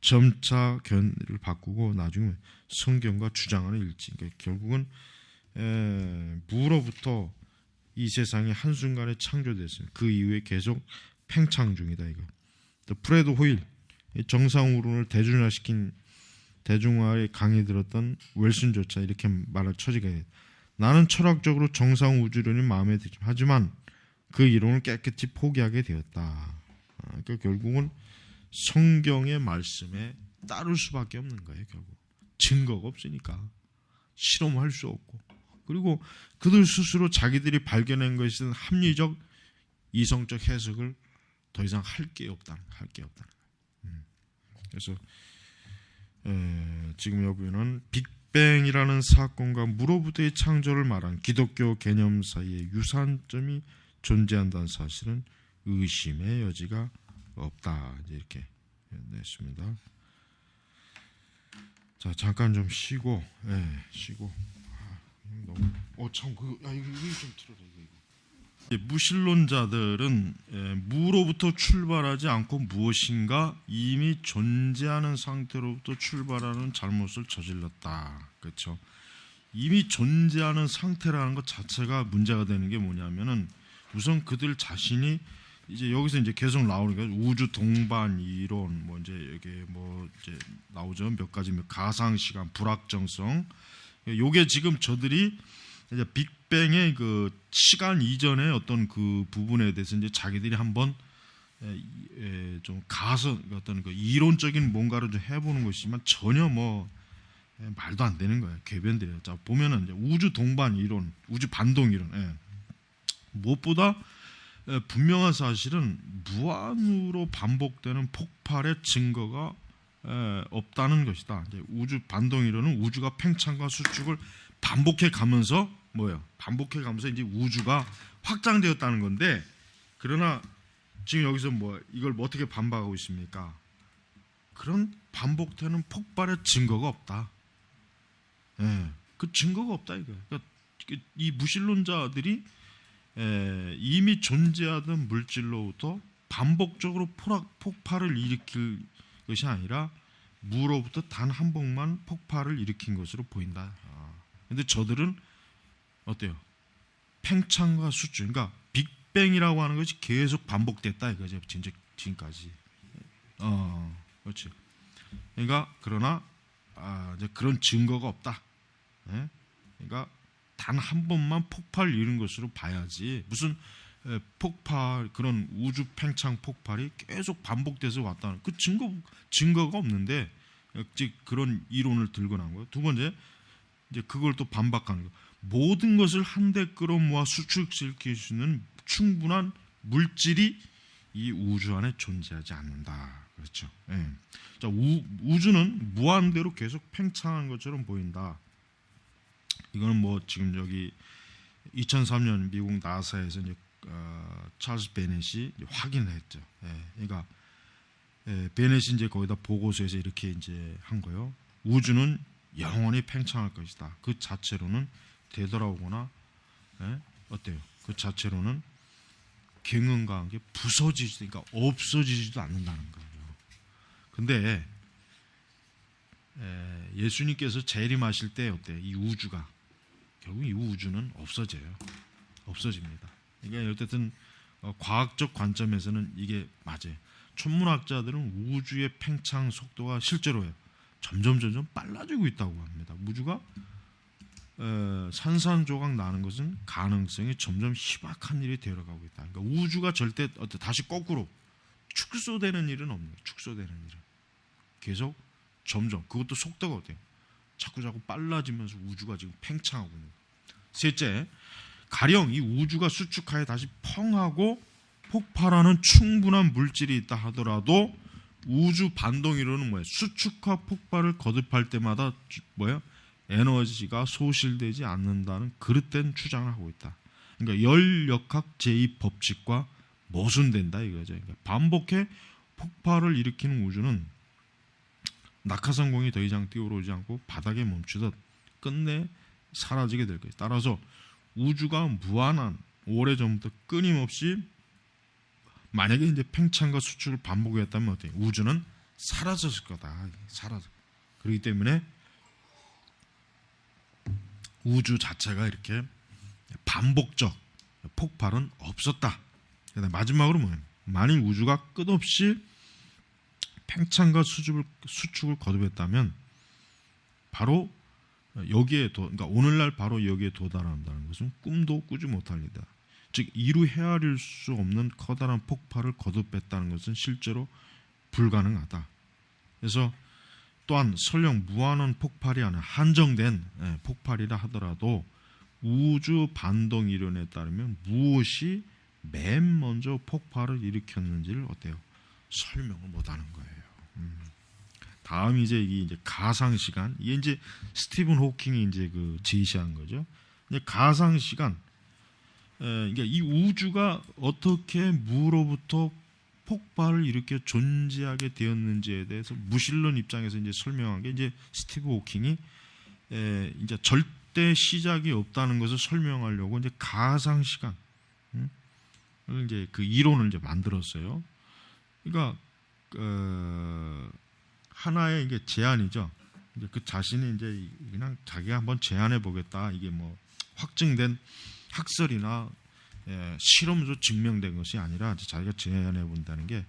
S1: 점차 견해를 바꾸고 나중에 성경과 주장하는 일치. 그러니까 결국은 무로부터 이 세상이 한순간에 창조됐어요. 그 이후에 계속 팽창 중이다. 이거. 또 프레드 호일, 정상우론을 대중화에 강의 들었던 웰슨조차 이렇게 말할 처지가 있다. 나는 철학적으로 정상우주론이 마음에 들지 하지만 그 이론을 깨끗이 포기하게 되었다. 그러니까 결국은 성경의 말씀에 따를 수밖에 없는 거예요. 결국 증거가 없으니까 실험할 수 없고, 그리고 그들 스스로 자기들이 발견한 것은 합리적 이성적 해석을 더 이상 할 게 없다는 거예요. 그래서 지금 여기는 빅뱅이라는 사건과 무로부터의 창조를 말한 기독교 개념 사이에 유사점이 존재한다는 사실은 의심의 여지가 없다. 이렇게 냈습니다. 자, 잠깐 좀 쉬고, 쉬고. 너무 참 이거 좀 틀어라 이거. 무신론자들은 무로부터 출발하지 않고 무엇인가 이미 존재하는 상태로부터 출발하는 잘못을 저질렀다. 그렇죠? 이미 존재하는 상태라는 것 자체가 문제가 되는 게 뭐냐면은 우선 그들 자신이 이제 여기서 이제 계속 나오는 게 우주 동반 이론, 뭐 이제 여기 뭐 이제 나오죠. 몇 가지 가상 시간, 불확정성. 요게 지금 저들이 이제 빅뱅의 그 시간 이전의 어떤 그 부분에 대해서 이제 자기들이 한번 좀 가서 어떤 그 이론적인 뭔가를 좀 해보는 것이지만 전혀 뭐 말도 안 되는 거예요. 궤변들이에요. 자, 보면은 이제 우주 동반 이론, 우주 반동 이론. 무엇보다 분명한 사실은 무한으로 반복되는 폭발의 증거가 없다는 것이다. 이제 우주 반동 이론은 우주가 팽창과 수축을 반복해 가면서 반복해 가면서 이제 우주가 확장되었다는 건데, 그러나 지금 여기서 이걸 어떻게 반박하고 있습니까? 그런 반복되는 폭발의 증거가 없다. 그 증거가 없다 이거예요. 그러니까 이 무신론자들이 이미 존재하던 물질로부터 반복적으로 폭발을 일으킬 것이 아니라 무로부터 단 한 번만 폭발을 일으킨 것으로 보인다. 근데 저들은 어때요? 팽창과 수축, 그러니까 빅뱅이라고 하는 것이 계속 반복됐다 이거죠. 지금까지. 그렇지. 그러니까 그러나 이제 그런 증거가 없다. 그러니까 단 한 번만 폭발을 이룬 것으로 봐야지, 무슨 폭발, 그런 우주 팽창 폭발이 계속 반복돼서 왔다는 그 증거가 없는데 즉 그런 이론을 들고 나온 거예요. 두 번째, 이제 그걸 또 반박하는 거. 모든 것을 한데 끌어모아 수축시킬 수 있는 충분한 물질이 이 우주 안에 존재하지 않는다. 그렇죠. 자, 우주는 무한대로 계속 팽창한 것처럼 보인다. 이거는 지금 여기 2003년 미국 나사에서 이제 찰스 베넷이 확인했죠. 그러니까 베넷이 이제 거기다 보고서에서 이렇게 이제 한 거예요. 우주는 영원히 팽창할 것이다. 그 자체로는 되돌아오거나 어때요? 그 자체로는 경험과 함께 부서지니까 없어지지도 않는다는 거예요. 근데 예수님께서 재림하실 때 어때요? 이 우주가 결국 이 우주는 없어집니다. 그러니까 어쨌든 과학적 관점에서는 이게 맞아요. 천문학자들은 우주의 팽창 속도가 실제로요 점점 빨라지고 있다고 합니다. 우주가 산산조각 나는 것은 가능성이 점점 희박한 일이 되어가고 있다. 그러니까 우주가 절대 다시 거꾸로 축소되는 일은 없네요. 축소되는 일은 계속 점점 그것도 속도가 어때요? 자꾸 빨라지면서 우주가 지금 팽창하고 있는 거예요. 셋째, 가령 이 우주가 수축하여 다시 펑하고 폭발하는 충분한 물질이 있다 하더라도 우주 반동 이론은 뭐예요? 수축과 폭발을 거듭할 때마다 뭐예요? 에너지가 소실되지 않는다는 그릇된 주장을 하고 있다. 그러니까 열역학 제2 법칙과 모순된다 이거죠. 그러니까 반복해 폭발을 일으키는 우주는 낙하산공이 더 이상 뛰어오르지 않고 바닥에 멈추듯 끝내 사라지게 될 거예요. 따라서 우주가 무한한 오래전부터 끊임없이 만약에 이제 팽창과 수축을 반복했다면 어때요? 우주는 사라졌을 거다. 그렇기 때문에 우주 자체가 이렇게 반복적 폭발은 없었다. 그다음 마지막으로 뭐예요? 만일 우주가 끝없이 팽창과 수축을 거듭했다면 바로 여기에 그러니까 오늘날 바로 여기에 도달한다는 것은 꿈도 꾸지 못할 일이다. 즉 이루 헤아릴 수 없는 커다란 폭발을 거듭했다는 것은 실제로 불가능하다. 그래서 또한 설령 무한한 폭발이 아니라 한정된 폭발이라 하더라도 우주 반동 이론에 따르면 무엇이 맨 먼저 폭발을 일으켰는지를 어때요? 설명을 못하는 거예요. 다음이 이제 가상 시간. 이게 이제 스티븐 호킹이 이제 그 제시한 거죠. 이제 가상 시간. 그러니까 이 우주가 어떻게 무로부터 폭발을 일으켜 존재하게 되었는지에 대해서 무신론 입장에서 이제 설명한 게 이제 스티븐 호킹이 이제 절대 시작이 없다는 것을 설명하려고 이제 가상 시간 이제 그 이론을 이제 만들었어요. 그러니까 하나의 이게 제안이죠. 이제 그 자신이 이제 그냥 자기가 한번 제안해 보겠다. 이게 뭐 확증된 학설이나 실험으로 증명된 것이 아니라 자기가 제안해 본다는 게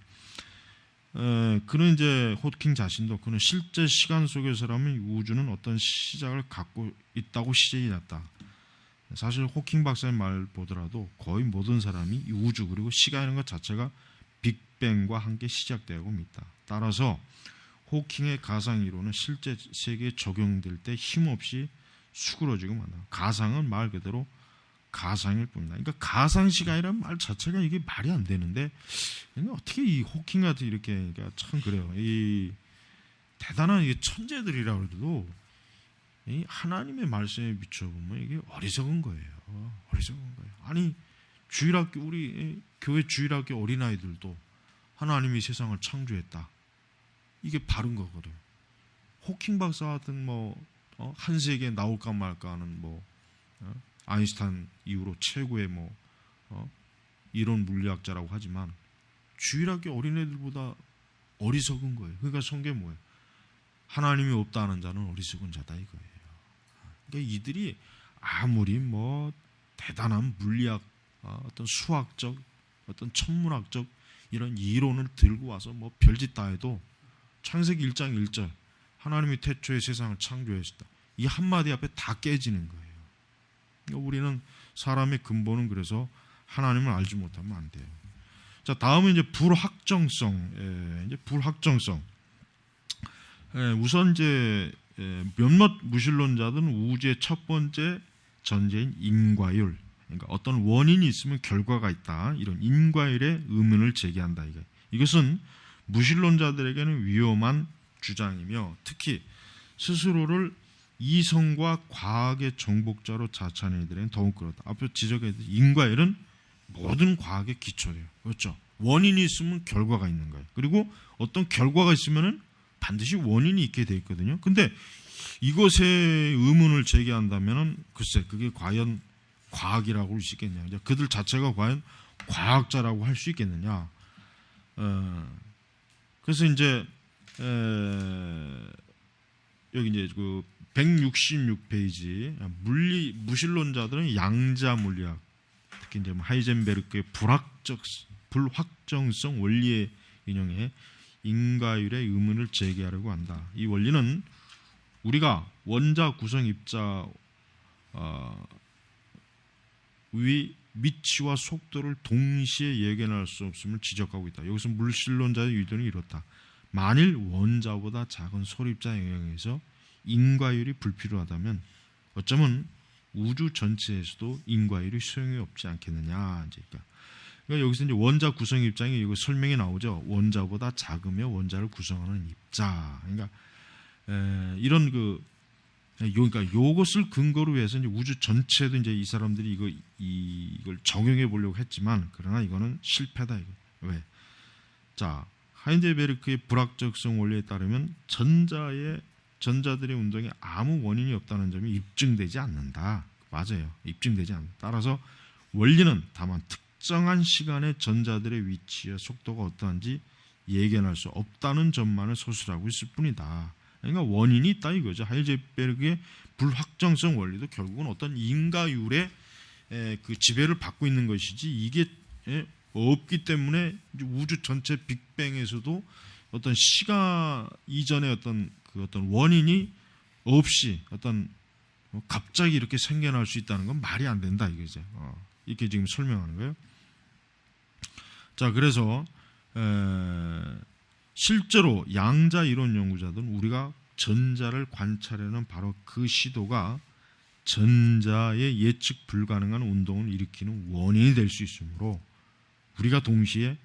S1: 그는 이제 호킹 자신도 그는 실제 시간 속에서라면 우주는 어떤 시작을 갖고 있다고 시제이 났다. 사실 호킹 박사의 말 보더라도 거의 모든 사람이 이 우주 그리고 시간이라는 것 자체가 빅뱅과 함께 시작되고 믿다. 따라서 호킹의 가상 이론은 실제 세계에 적용될 때 힘없이 수그러지고 만다. 가상은 말 그대로 가상일 뿐이다. 그러니까 가상 시간이라는 말 자체가 이게 말이 안 되는데 어떻게 이 호킹 같은 이렇게 그러니까 참 그래요. 이 대단한 이게 천재들이라고 해도 이 하나님의 말씀에 비춰보면 이게 어리석은 거예요. 어리석은 거예요. 아니 주일학교 우리 교회 주일학교 어린아이들도 하나님이 세상을 창조했다. 이게 바른 거거든. 호킹 박사 같은 한 세기에 나올까 말까 하는 아인슈타인 이후로 최고의 이론 물리학자라고 하지만 주일학교 어린애들보다 어리석은 거예요. 그러니까 성경에 뭐예요? 하나님이 없다는 자는 어리석은 자다 이거예요. 그러니까 이들이 아무리 대단한 물리학, 어떤 수학적, 어떤 천문학적 이런 이론을 들고 와서 별짓 다 해도 창세기 1장 1절 하나님이 태초에 세상을 창조했다. 이 한마디 앞에 다 깨지는 거예요. 그러니까 우리는 사람의 근본은 그래서 하나님을 알지 못하면 안 돼요. 자, 다음은 이제 불확정성. 이제 불확정성. 우선 이제 몇몇 무신론자들은 우주의 첫 번째 전제인 인과율. 그러니까 어떤 원인이 있으면 결과가 있다. 이런 인과율의 의문을 제기한다. 이것은 무신론자들에게는 위험한 주장이며 특히 스스로를 이성과 과학의 정복자로 자처하는 이들에게는 더욱 그렇다. 앞서 지적했듯이 인과율은 모든 과학의 기초예요. 그렇죠? 원인이 있으면 결과가 있는 거예요. 그리고 어떤 결과가 있으면 반드시 원인이 있게 돼 있거든요. 근데 이것에 의문을 제기한다면 글쎄 그게 과연 과학이라고 할 수 있겠냐? 그들 자체가 과연 과학자라고 할 수 있겠느냐? 그래서 이제 여기 이제 그 166페이지 무신론자들은 양자 물리학, 특히 이제 하이젠베르크의 불확정성 원리에 인용해 인과율의 의문을 제기하려고 한다. 이 원리는 우리가 원자 구성 입자 의 위치와 속도를 동시에 예견할 수 없음을 지적하고 있다. 여기서 물질론자의 의도는 이렇다. 만일 원자보다 작은 소립자 영역에서 인과율이 불필요하다면 어쩌면 우주 전체에서도 인과율이 소용이 없지 않겠느냐. 그러니까 여기서 이제 원자 구성 입장이 이거 설명이 나오죠. 원자보다 작으며 원자를 구성하는 입자. 그러니까 이런 그러니까 요것을 근거로 해서 이제 우주 전체도 이제 이 사람들이 이걸 적용해 보려고 했지만 그러나 이거는 실패다. 이거. 왜? 자, 하이젠베르크의 불확정성 원리에 따르면 전자들의 운동에 아무 원인이 없다는 점이 입증되지 않는다. 맞아요. 입증되지 않는다. 따라서 원리는 다만 특정한 시간에 전자들의 위치와 속도가 어떠한지 예견할 수 없다는 점만을 서술하고 있을 뿐이다. 그러니까 원인이 있다 이거죠. 하이젠베르크의 불확정성 원리도 결국은 어떤 인과율의 그 지배를 받고 있는 것이지 이게 없기 때문에 우주 전체 빅뱅에서도 어떤 시간 이전의 어떤 원인이 없이 어떤 갑자기 이렇게 생겨날 수 있다는 건 말이 안 된다 이거죠. 이렇게 지금 설명하는 거예요. 자, 그래서 실제로 양자 이론 연구자들은 우리가 전자를 관찰하는 바로 그 시도가 전자의 예측 불가능한 운동을 일으키는 원인이 될 수 있으므로 우리가 동시에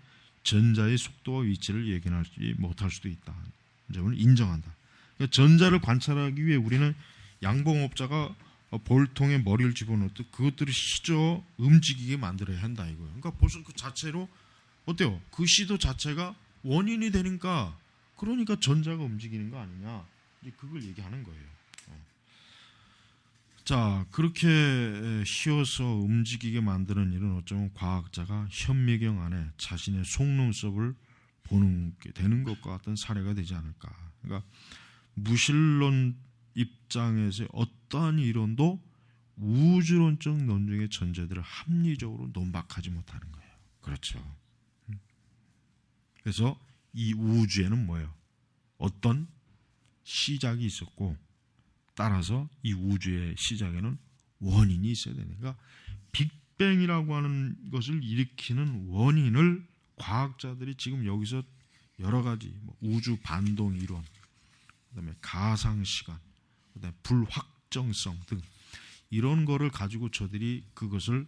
S1: 전자의 속도와 위치를 예견하지 못할 수도 있다는 점을 인정한다. 그러니까 전자를 관찰하기 위해 우리는 양봉업자가 볼통에 머리를 집어넣듯 그것들을 휘저 움직이게 만들어야 한다 이거예요. 그러니까 벌써 그 자체로 어때요? 그 시도 자체가 원인이 되니까 그러니까 전자가 움직이는 거 아니냐. 이제 그걸 얘기하는 거예요. 자, 그렇게 휘어서 움직이게 만드는 일은 어쩌면 과학자가 현미경 안에 자신의 속눈썹을 보는 게 되는 것과 같은 사례가 되지 않을까. 그러니까 무실론 입장에서 어떠한 이론도 우주론적 논증의 전제들을 합리적으로 논박하지 못하는 거예요. 그렇죠. 그래서 이 우주에는 뭐예요? 어떤 시작이 있었고 따라서 이 우주의 시작에는 원인이 있어야 되니까 빅뱅이라고 하는 것을 일으키는 원인을 과학자들이 지금 여기서 여러 가지 우주 반동 이론, 그다음에 가상 시간, 그다음에 불확정성 등 이런 거를 가지고 저들이 그것을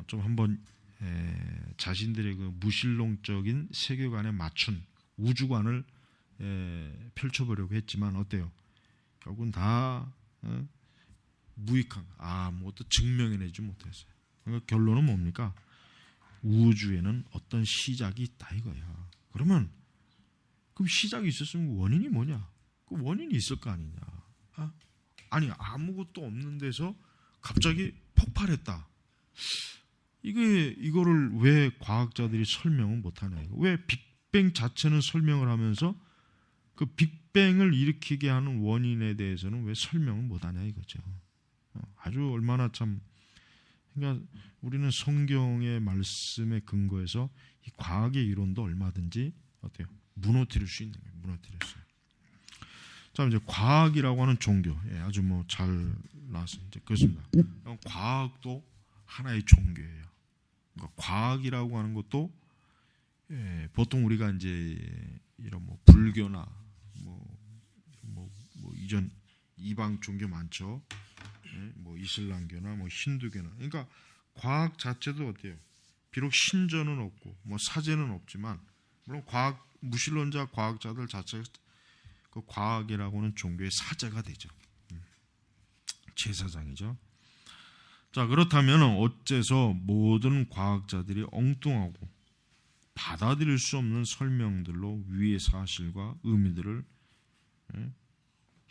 S1: 좀 한번 자신들의 그 무신론적인 세계관에 맞춘 우주관을 펼쳐보려고 했지만 어때요? 결국은 다 무익한 아무것도 증명해내지 못했어요. 그러니까 결론은 뭡니까? 우주에는 어떤 시작이 있다 이거야. 그러면 그럼 시작이 있었으면 원인이 뭐냐? 그 원인이 있을 거 아니냐? 아니 아무것도 없는 데서 갑자기 폭발했다. 이거를 왜 과학자들이 설명을 못하냐? 왜 빅뱅 자체는 설명을 하면서 그 빅뱅을 일으키게 하는 원인에 대해서는 왜 설명을 못하냐 이거죠. 아주 얼마나 참. 그러니까 우리는 성경의 말씀에 근거해서 이 과학의 이론도 얼마든지 어때요? 무너뜨릴 수 있는 거예요. 무너뜨렸어요. 자, 이제 과학이라고 하는 종교, 아주 잘 나왔어요. 이제 그렇습니다. 과학도 하나의 종교예요. 그러니까 과학이라고 하는 것도 보통 우리가 이제 이런 불교나 이전 이방 종교 많죠. 이슬람교나 힌두교나. 그러니까 과학 자체도 어때요? 비록 신전은 없고 사제는 없지만 물론 무신론자 과학자들 자체가 그 과학이라고 하는 종교의 사제가 되죠. 제사장이죠. 자, 그렇다면 어째서 모든 과학자들이 엉뚱하고 받아들일 수 없는 설명들로 위의 사실과 의미들을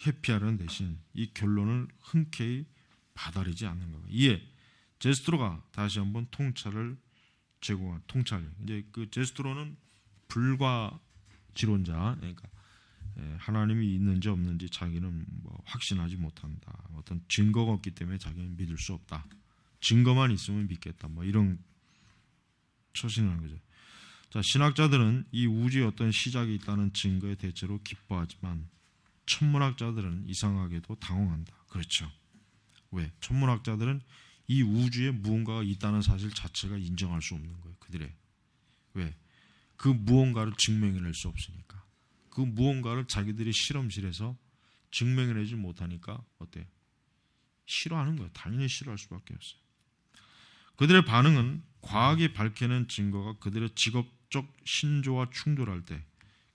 S1: 회피하려는 대신 이 결론을 흔쾌히 받아들이지 않는가. 이에 제스트로가 다시 한번 통찰을 제공한 통찰. 이제 그 제스트로는 불과지론자, 그러니까 하나님이 있는지 없는지 자기는 확신하지 못한다. 어떤 증거가 없기 때문에 자기는 믿을 수 없다. 증거만 있으면 믿겠다. 뭐 이런 처신을 하는 거죠. 자, 신학자들은 이 우주에 어떤 시작이 있다는 증거에 대체로 기뻐하지만 천문학자들은 이상하게도 당황한다. 그렇죠. 왜? 천문학자들은 이 우주에 무언가가 있다는 사실 자체가 인정할 수 없는 거예요. 그들의. 왜? 그 무언가를 증명해낼 수 없으니까. 그 무언가를 자기들이 실험실에서 증명해내지 못하니까 어때요? 싫어하는 거예요. 당연히 싫어할 수밖에 없어요. 그들의 반응은 과학이 밝혀낸 증거가 그들의 직업적 신조와 충돌할 때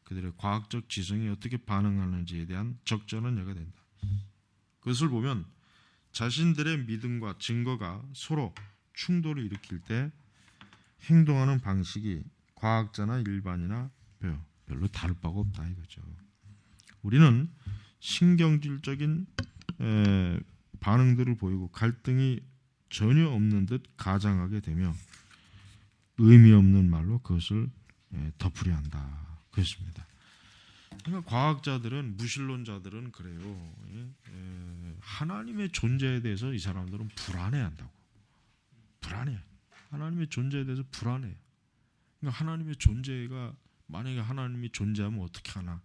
S1: 그들의 과학적 지성이 어떻게 반응하는지에 대한 적절한 예가 된다. 그것을 보면 자신들의 믿음과 증거가 서로 충돌을 일으킬 때 행동하는 방식이 과학자나 일반이나 별로 다를 바가 없다 이거죠. 우리는 신경질적인 반응들을 보이고 갈등이 전혀 없는 듯 가장하게 되며 의미 없는 말로 그것을 덮으려 한다. 그렇습니다. 그러니까 과학자들은 무신론자들은 그래요. 하나님의 존재에 대해서 이 사람들은 불안해한다고. 불안해. 하나님의 존재에 대해서 불안해요. 그러니까 하나님의 존재가 만약에 하나님이 존재하면 어떻게 하나?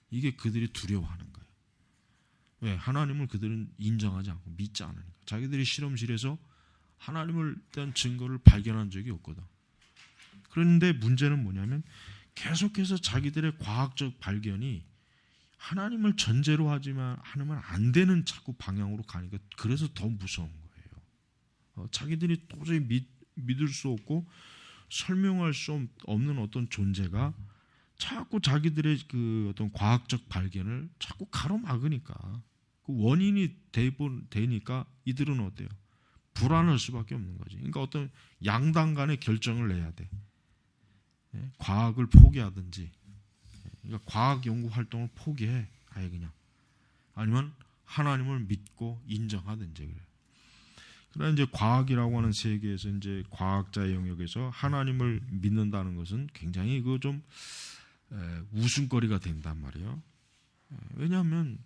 S1: 이게 그들이 두려워하는 거예요. 왜? 하나님을 그들은 인정하지 않고 믿지 않으니까. 자기들이 실험실에서 하나님을 대한 증거를 발견한 적이 없거든. 그런데 문제는 뭐냐면 계속해서 자기들의 과학적 발견이 하나님을 전제로 하면 안 되는 자꾸 방향으로 가니까 그래서 더 무서운 거예요. 자기들이 도저히 믿을 수 없고 설명할 수 없는 어떤 존재가 자꾸 자기들의 그 어떤 과학적 발견을 자꾸 가로막으니까 그 원인이 되니까 이들은 어때요? 불안할 수밖에 없는 거지. 그러니까 어떤 양당 간의 결정을 내야 돼. 과학을 포기하든지, 그러니까 과학 연구 활동을 포기해, 아예 그냥. 아니면 하나님을 믿고 인정하든지 그래요. 그러나 이제 과학이라고 하는 세계에서 이제 과학자의 영역에서 하나님을 믿는다는 것은 굉장히 그 좀 웃음거리가 된단 말이에요. 왜냐하면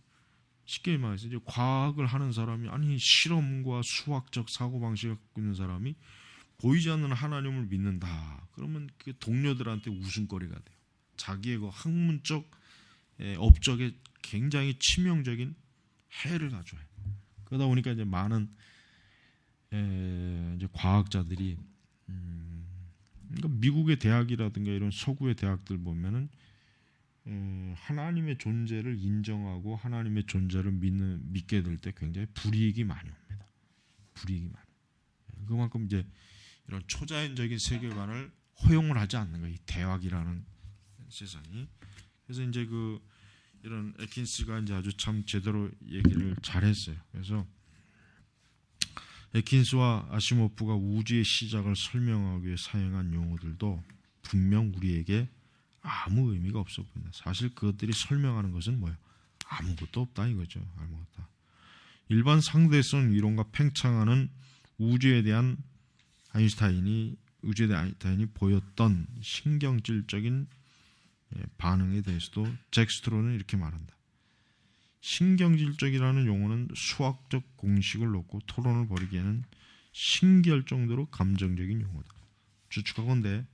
S1: 쉽게 말해서 이제 과학을 하는 사람이 아니 실험과 수학적 사고 방식을 갖고 있는 사람이 보이지 않는 하나님을 믿는다. 그러면 그 동료들한테 웃음거리가 돼요. 자기의 그 학문적 업적에 굉장히 치명적인 해를 가져요. 그러다 보니까 이제 많은 이제 과학자들이 그러니까 미국의 대학이라든가 이런 서구의 대학들 보면은 하나님의 존재를 인정하고 하나님의 존재를 믿게 될 때 굉장히 불이익이 많이 옵니다. 불이익이 많아요. 그만큼 이제 이런 초자연적인 세계관을 허용을 하지 않는 거예요. 이 대학이라는 세상이. 그래서 이제 이런 에킨스가 이제 아주 참 제대로 얘기를 잘했어요. 그래서 에킨스와 아시모프가 우주의 시작을 설명하기 위해 사용한 용어들도 분명 우리에게 아무 의미가 없어 보인다. 사실 그것들이 설명하는 것은 뭐예요? 아무것도 없다 이거죠. 아무것도 없다. 일반 상대성 이론과 팽창하는 우주에 대한 아인슈타인이 보였던 신경질적인 반응에 대해서도 잭 스트로는 이렇게 말한다. 신경질적이라는 용어는 수학적 공식을 놓고 토론을 벌이기에는 신기할 정도로 감정적인 용어다. 추측하건대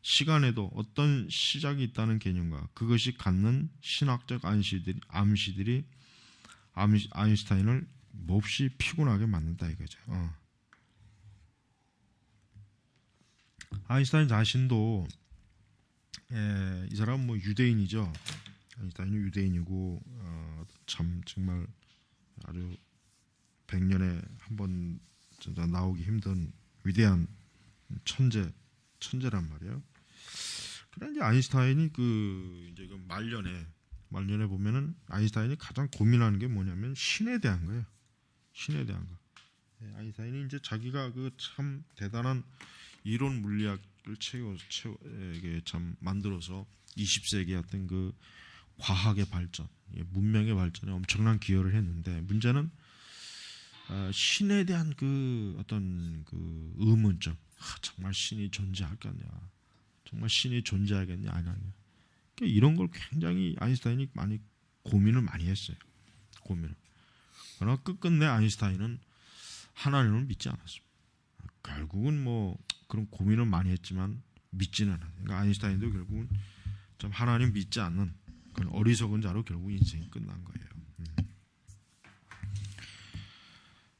S1: 시간에도 어떤 시작이 있다는 개념과 그것이 갖는 신학적 암시들이 아인슈타인을 몹시 피곤하게 만든다 이거죠. 아인슈타인 자신도 이 사람은 뭐 유대인이죠. 아인슈타인은 유대인이고 참 정말 아주 100년에 한 번 진짜 나오기 힘든 위대한 천재란 말이에요. 그런데 이제 아인슈타인이 이제 말년에 보면은 아인슈타인이 가장 고민하는 게 뭐냐면 신에 대한 거예요. 신에 대한 거. 아인슈타인이 이제 자기가 참 대단한 이론 물리학을 참 만들어서 20세기 어떤 과학의 발전, 문명의 발전에 엄청난 기여를 했는데 문제는 신에 대한 어떤 의문점. 정말 신이 존재하겠냐? 정말 신이 존재하겠냐? 아니냐? 그러니까 이런 걸 굉장히 아인슈타인이 많이 고민을 많이 했어요. 그러나 끝끝내 아인슈타인은 하나님을 믿지 않았습니다. 결국은 뭐 그런 고민을 많이 했지만 믿지는 않아요. 그러니까 아인슈타인도 결국은 좀 하나님 믿지 않는 그런 어리석은 자로 결국 인생이 끝난 거예요.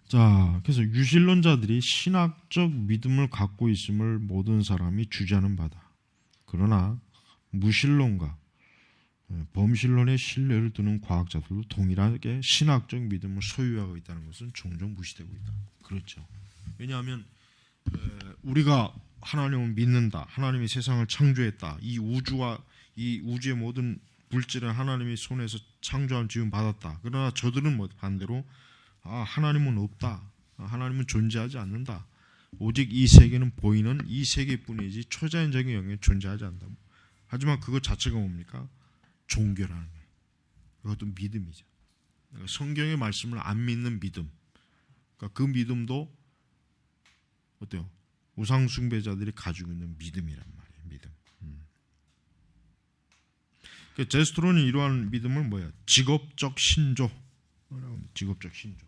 S1: 자, 그래서 유신론자들이 신학적 믿음을 갖고 있음을 모든 사람이 주장하는 바다. 그러나 무신론과 범신론에 신뢰를 두는 과학자들도 동일하게 신학적 믿음을 소유하고 있다는 것은 종종 무시되고 있다. 그렇죠. 왜냐하면 우리가 하나님을 믿는다. 하나님이 세상을 창조했다. 이 우주와 이 우주의 모든 물질은 하나님의 손에서 창조함 지음 받았다. 그러나 저들은 뭐 반대로 하나님은 없다. 하나님은 존재하지 않는다. 오직 이 세계는 보이는 이 세계뿐이지 초자연적인 영역에 존재하지 않는다. 하지만 그것 자체가 뭡니까? 종교라는 거예요. 그것도 믿음이죠. 그러니까 성경의 말씀을 안 믿는 믿음. 그러니까 그 믿음도 어때요? 우상 숭배자들이 가지고 있는 믿음이란 말이에요. 믿음. 그러니까 제스트론이 이러한 믿음을 뭐야? 직업적 신조. 직업적 신조.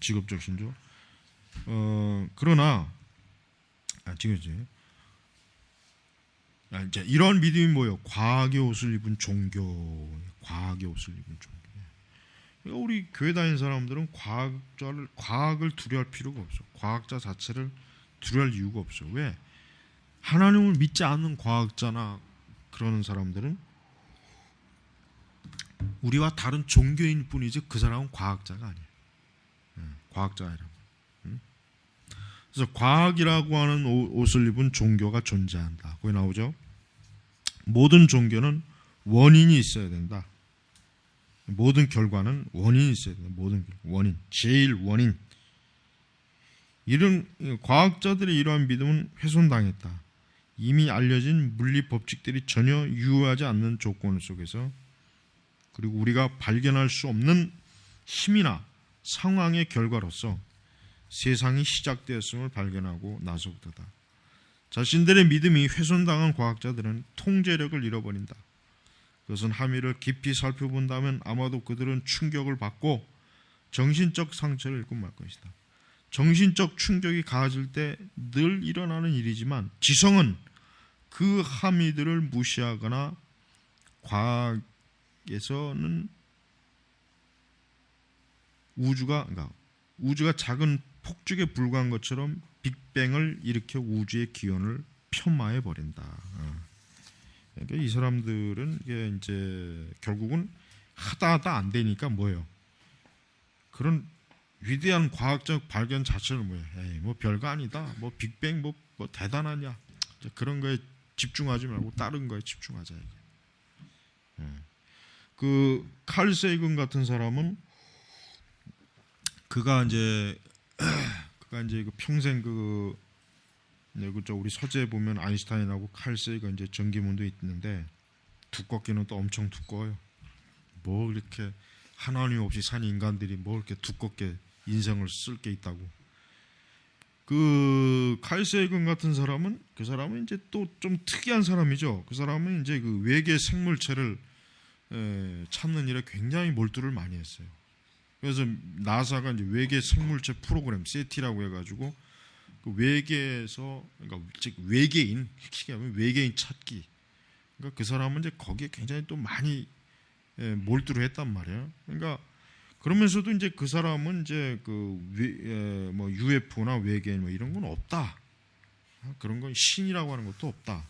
S1: 직업적 신조. 그러나 지금 이제 이런 믿음이 뭐예요? 과학의 옷을 입은 종교. 과학의 옷을 입은 종교. 그러니까 우리 교회 다니는 사람들은 과학을 두려워할 필요가 없어. 과학자 자체를 두려워할 이유가 없어. 왜? 하나님을 믿지 않는 과학자나 그러는 사람들은 우리와 다른 종교인 뿐이지 그 사람은 과학자가 아니에요. 과학자가 아니라. 그래서 과학이라고 하는 옷을 입은 종교가 존재한다. 거기 나오죠. 모든 종교는 원인이 있어야 된다. 모든 결과는 원인이 있어야 된다. 모든 원인, 제일 원인. 이런 과학자들의 이러한 믿음은 훼손당했다. 이미 알려진 물리 법칙들이 전혀 유효하지 않는 조건 속에서 그리고 우리가 발견할 수 없는 힘이나 상황의 결과로서 세상이 시작되었음을 발견하고 나서부터다. 자신들의 믿음이 훼손당한 과학자들은 통제력을 잃어버린다. 그것은 함의를 깊이 살펴본다면 아마도 그들은 충격을 받고 정신적 상처를 입고 말 것이다. 정신적 충격이 가해질 때 늘 일어나는 일이지만 지성은 그 함의들을 무시하거나 과학에서는 우주가 작은 폭죽에 불과한 것처럼 빅뱅을 일으켜 우주의 기원을 폄하해 버린다. 그러니까 이 사람들은 이게 이제 결국은 하다 안 되니까 뭐예요? 그런 위대한 과학적 발견 자체를 뭐예요? 에이, 뭐 별거 아니다. 뭐 빅뱅 뭐 대단하냐? 그런 거에 집중하지 말고 다른 거에 집중하자. 그 칼 세이건 같은 사람은 그가 이제 그 평생 우리 서재에 보면 아인슈타인하고 칼 세이건 이제 전기문도 있는데 두껍기는 또 엄청 두꺼워요. 뭐 이렇게 하나님 없이 산 인간들이 뭐 이렇게 두껍게 인생을 쓸 게 있다고. 그 칼 세이건 같은 사람은 그 사람은 이제 또 좀 특이한 사람이죠. 그 사람은 이제 그 외계 생물체를 찾는 일에 굉장히 몰두를 많이 했어요. 그래서 나사가 이제 외계 생물체 프로그램 세티라고 해가지고 그 외계에서 그러니까 즉 외계인 쉽게 하면 외계인 찾기. 그러니까 그 사람은 이제 거기에 굉장히 또 많이 몰두를 했단 말이에요. 그러니까 그러면서도 이제 그 사람은 이제 뭐 UFO나 외계인 뭐 이런 건 없다. 그런 건 신이라고 하는 것도 없다.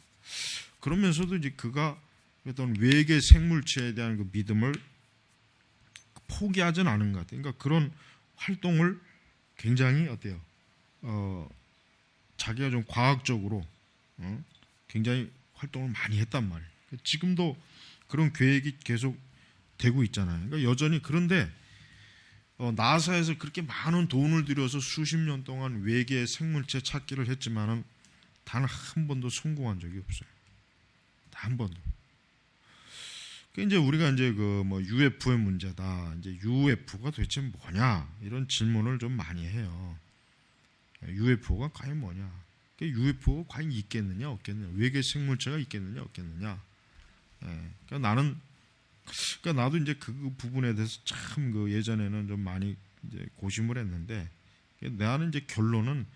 S1: 그러면서도 이제 그가 어떤 외계 생물체에 대한 그 믿음을 포기하진 않은 것 같아요. 그러니까 그런 활동을 굉장히 어때요? 자기가 좀 과학적으로 굉장히 활동을 많이 했단 말이에요. 지금도 그런 계획이 계속 되고 있잖아요. 그러니까 여전히 그런데 나사에서 그렇게 많은 돈을 들여서 수십 년 동안 외계 생물체 찾기를 했지만은 단 한 번도 성공한 적이 없어요. 단 한 번도. 이제 우리가 이제 그 뭐 UFO의 문제다. 이제 UFO가 도대체 뭐냐 이런 질문을 좀 많이 해요. UFO가 과연 뭐냐? UFO가 과연 있겠느냐 없겠느냐? 외계 생물체가 있겠느냐 없겠느냐? 그러니까 나도 이제 그 부분에 대해서 참 그 예전에는 좀 많이 이제 고심을 했는데 나는 이제 결론은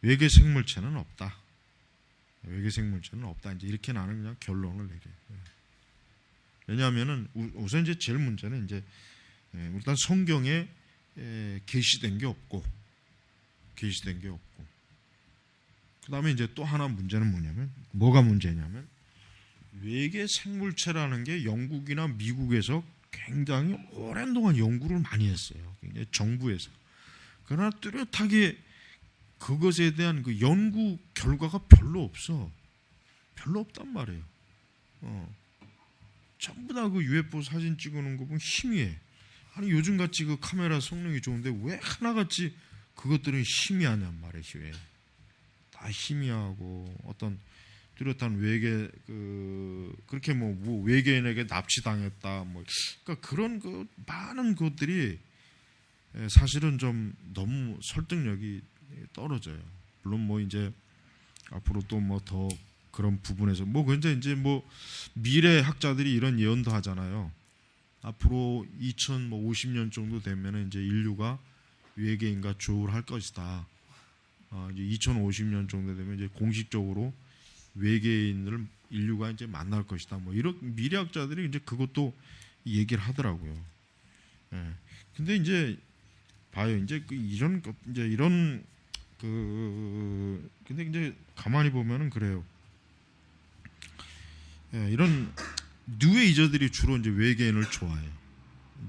S1: 외계 생물체는 없다. 외계 생물체는 없다. 이제 이렇게 나는 그냥 결론을 내려요. 왜냐하면은 우선 이제 제일 문제는 이제 일단 성경에 계시된 게 없고, 그다음에 이제 또 하나 문제는 뭐냐면, 뭐가 문제냐면 외계 생물체라는 게 영국이나 미국에서 굉장히 오랜 동안 연구를 많이 했어요. 굉장히 정부에서. 그러나 뚜렷하게 그것에 대한 그 연구 결과가 별로 없단 말이에요. 전부 다 그 UFO 사진 찍어놓은 거 보면 희미해. 아니 요즘같이 그 카메라 성능이 좋은데 왜 하나같이 그것들은 희미하냔 말이에요. 다 희미하고 어떤 뚜렷한 외계 그렇게 뭐 외계인에게 납치당했다 그러니까 그런 그 많은 것들이 사실은 좀 너무 설득력이 떨어져요. 물론 뭐 이제 앞으로 또 뭐 더 그런 부분에서 근데 이제 미래 학자들이 이런 예언도 하잖아요. 앞으로 2050년 정도 되면은 이제 인류가 외계인과 조울할 것이다. 이제 2050년 정도 되면 이제 공식적으로 외계인을 인류가 이제 만날 것이다. 이런 미래학자들이 이제 그것도 얘기를 하더라고요. 근데 이제 봐요. 이제 이런 근데 이제 가만히 보면은 그래요. 이런 뉴에이저들이 주로 이제 외계인을 좋아해요.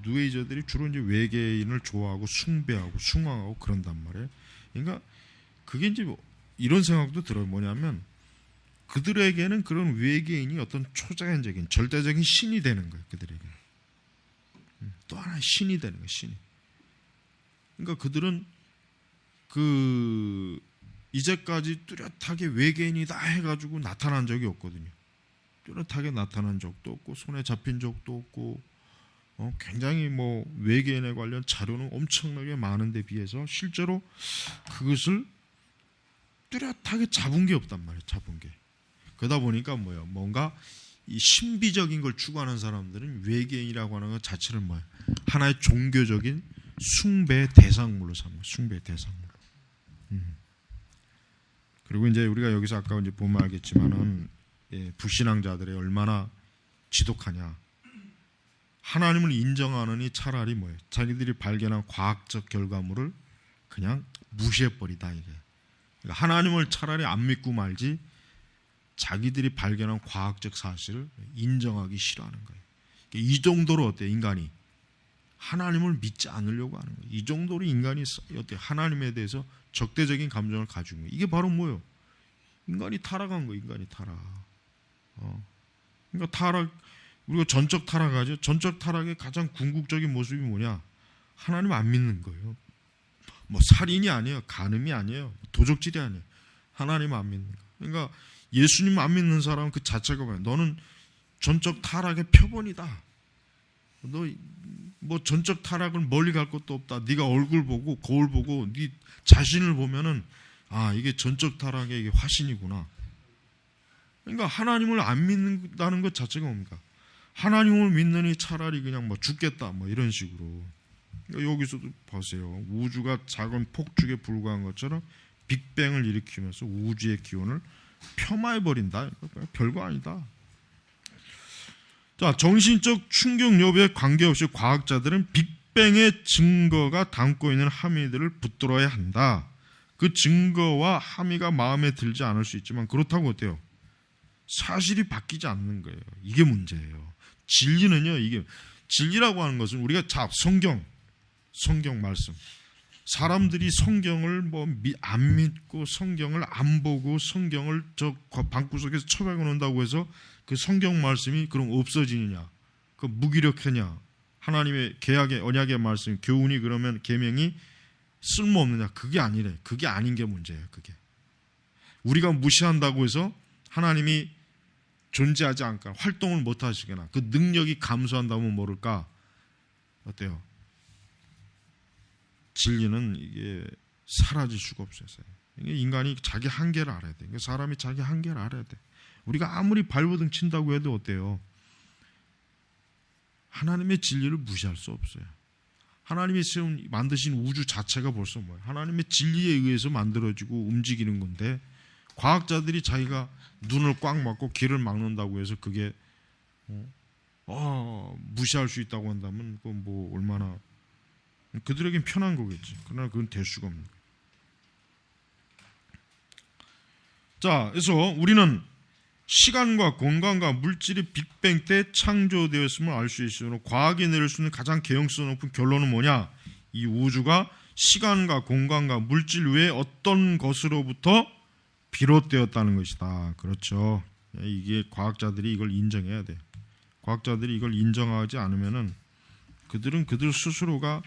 S1: 뉴에이저들이 주로 이제 외계인을 좋아하고 숭배하고 숭앙하고 그런단 말이에요. 그러니까 그게 이제 이런 생각도 들어요. 뭐냐면 그들에게는 그런 외계인이 어떤 초자연적인 절대적인 신이 되는 거예요. 그들에게 또 하나의 신이 되는 거예요. 신이. 그러니까 그들은 이제까지 뚜렷하게 외계인이다 해가지고 나타난 적이 없거든요. 뚜렷하게 나타난 적도 없고 손에 잡힌 적도 없고 굉장히 외계인에 관련 자료는 엄청나게 많은데 비해서 실제로 그것을 뚜렷하게 잡은 게 없단 말이에요. 잡은 게. 그러다 보니까 뭔가 이 신비적인 걸 추구하는 사람들은 외계인이라고 하는 것 자체를 하나의 종교적인 숭배의 대상물로 삼는 거예요. 숭배의 대상물. 그리고 이제 우리가 여기서 아까 이제 보면 알겠지만은 불신앙자들이 얼마나 지독하냐. 하나님을 인정하느니 차라리 자기들이 발견한 과학적 결과물을 그냥 무시해버리다 이게. 그러니까 하나님을 차라리 안 믿고 말지 자기들이 발견한 과학적 사실을 인정하기 싫어하는 거예요. 이 정도로 어때요? 인간이 하나님을 믿지 않으려고 하는 거예요. 이 정도로 인간이 어때요? 하나님에 대해서 적대적인 감정을 가지고 있는 거예요. 이게 바로 뭐예요? 인간이 타락한 거예요. 인간이 타락. 그러니까 타락, 우리가 전적 타락하죠. 전적 타락의 가장 궁극적인 모습이 뭐냐? 하나님 안 믿는 거예요. 살인이 아니에요. 간음이 아니에요. 도적질이 아니에요. 하나님 안 믿는 거예요. 그러니까 예수님 안 믿는 사람은 그 자체가 뭐야? 너는 전적 타락의 표본이다. 너 전적 타락을 멀리 갈 것도 없다. 네가 얼굴 보고 거울 보고 네 자신을 보면은 이게 전적 타락의 이게 화신이구나. 그러니까 하나님을 안 믿는다는 것 자체가 뭡니까? 하나님을 믿느니 차라리 그냥 죽겠다 이런 식으로. 그러니까 여기서도 보세요. 우주가 작은 폭죽에 불과한 것처럼 빅뱅을 일으키면서 우주의 기온을 폄하해버린다. 별거 아니다. 자, 정신적 충격 여부에 관계없이 과학자들은 빅뱅의 증거가 담고 있는 함의들을 붙들어야 한다. 그 증거와 함의가 마음에 들지 않을 수 있지만 그렇다고 어때요? 사실이 바뀌지 않는 거예요. 이게 문제예요. 진리는요, 이게 진리라고 하는 것은 우리가 성경 말씀. 사람들이 성경을 안 믿고 성경을 안 보고 성경을 저 방구석에서 처박아 놓는다고 해서 그 성경 말씀이 그럼 없어지느냐? 그 무기력하냐? 하나님의 계약의 언약의 말씀, 교훈이 그러면 계명이 쓸모없느냐? 그게 아니래. 그게 아닌 게 문제예요. 그게 우리가 무시한다고 해서 하나님이 존재하지 않거나 활동을 못 하시거나 그 능력이 감소한다면 모를까? 어때요? 진리는 이게 사라질 수가 없어요. 인간이 자기 한계를 알아야 돼. 사람이 자기 한계를 알아야 돼. 우리가 아무리 발버둥 친다고 해도 어때요? 하나님의 진리를 무시할 수 없어요. 하나님이 만드신 우주 자체가 벌써 뭐예요? 하나님의 진리에 의해서 만들어지고 움직이는 건데 과학자들이 자기가 눈을 꽉 막고 길을 막는다고 해서 그게 무시할 수 있다고 한다면 그건 뭐 얼마나 그들에겐 편한 거겠지. 그러나 그건 될 수가 없는 거예요. 자, 그래서 우리는 시간과 공간과 물질이 빅뱅 때 창조되었음을 알 수 있으므로 과학이 내릴 수 있는 가장 개연성 높은 결론은 뭐냐? 이 우주가 시간과 공간과 물질 외에 어떤 것으로부터 비롯되었다는 것이다. 그렇죠. 이게 과학자들이 이걸 인정해야 돼요. 과학자들이 이걸 인정하지 않으면은 그들은 그들 스스로가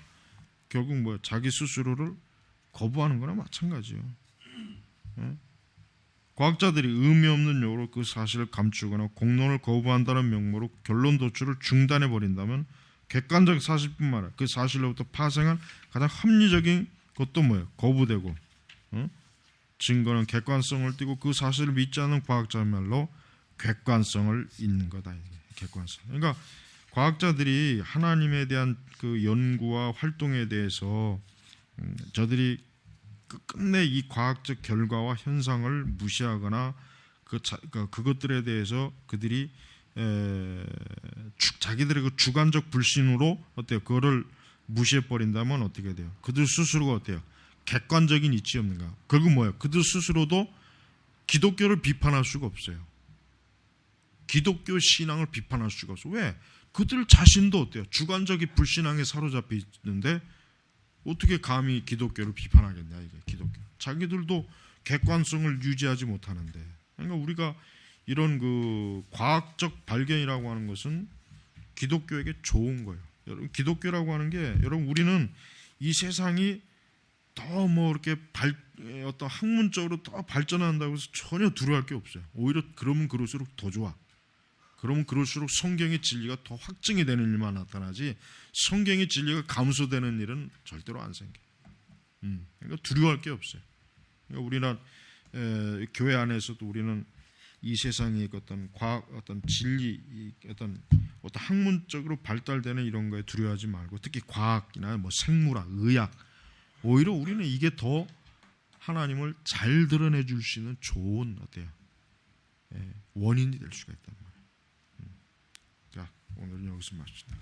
S1: 결국 뭐 자기 스스로를 거부하는 거나 마찬가지예요. 과학자들이 의미 없는 요로 그 사실을 감추거나 공론을 거부한다는 명목으로 결론 도출을 중단해 버린다면 객관적 사실뿐만 아니라 그 사실로부터 파생한 가장 합리적인 것도 뭐예요? 거부되고 증거는 객관성을 띠고 그 사실을 믿지 않는 과학자야말로 객관성을 잃는 거다. 객관성. 그러니까 과학자들이 하나님에 대한 그 연구와 활동에 대해서 저들이 끝내 이 과학적 결과와 현상을 무시하거나 그것들에 대해서 그들이 자기들의 그 주관적 불신으로 어때요? 그거를 무시해 버린다면 어떻게 돼요? 그들 스스로가 어때요? 객관적인 이치 없는가? 그리고 뭐예요? 그들 스스로도 기독교를 비판할 수가 없어요. 기독교 신앙을 비판할 수가 없어. 왜? 그들 자신도 어때요? 주관적인 불신앙에 사로잡혀 있는데 어떻게 감히 기독교를 비판하겠냐? 이게 기독교. 자기들도 객관성을 유지하지 못하는데. 그러니까 우리가 이런 그 과학적 발견이라고 하는 것은 기독교에게 좋은 거예요. 여러분 기독교라고 하는 게 여러분 우리는 이 세상이 더 뭐 이렇게 어떤 학문적으로 더 발전한다고 해서 전혀 두려워할 게 없어요. 오히려 그러면 그럴수록 더 좋아. 그러면 그럴수록 성경의 진리가 더 확증이 되는 일만 나타나지 성경의 진리가 감소되는 일은 절대로 안 생겨요. 그러니까 두려워할 게 없어요. 그러니까 우리는 교회 안에서도 우리는 이 세상의 어떤 과학, 어떤 진리, 어떤 학문적으로 발달되는 이런 거에 두려워하지 말고 특히 과학이나 뭐 생물학, 의학 오히려 우리는 이게 더 하나님을 잘 드러내 줄 수 있는 좋은 어때요? 원인이 될 수가 있단 말이에요. 자, 오늘은 여기서 마칩니다.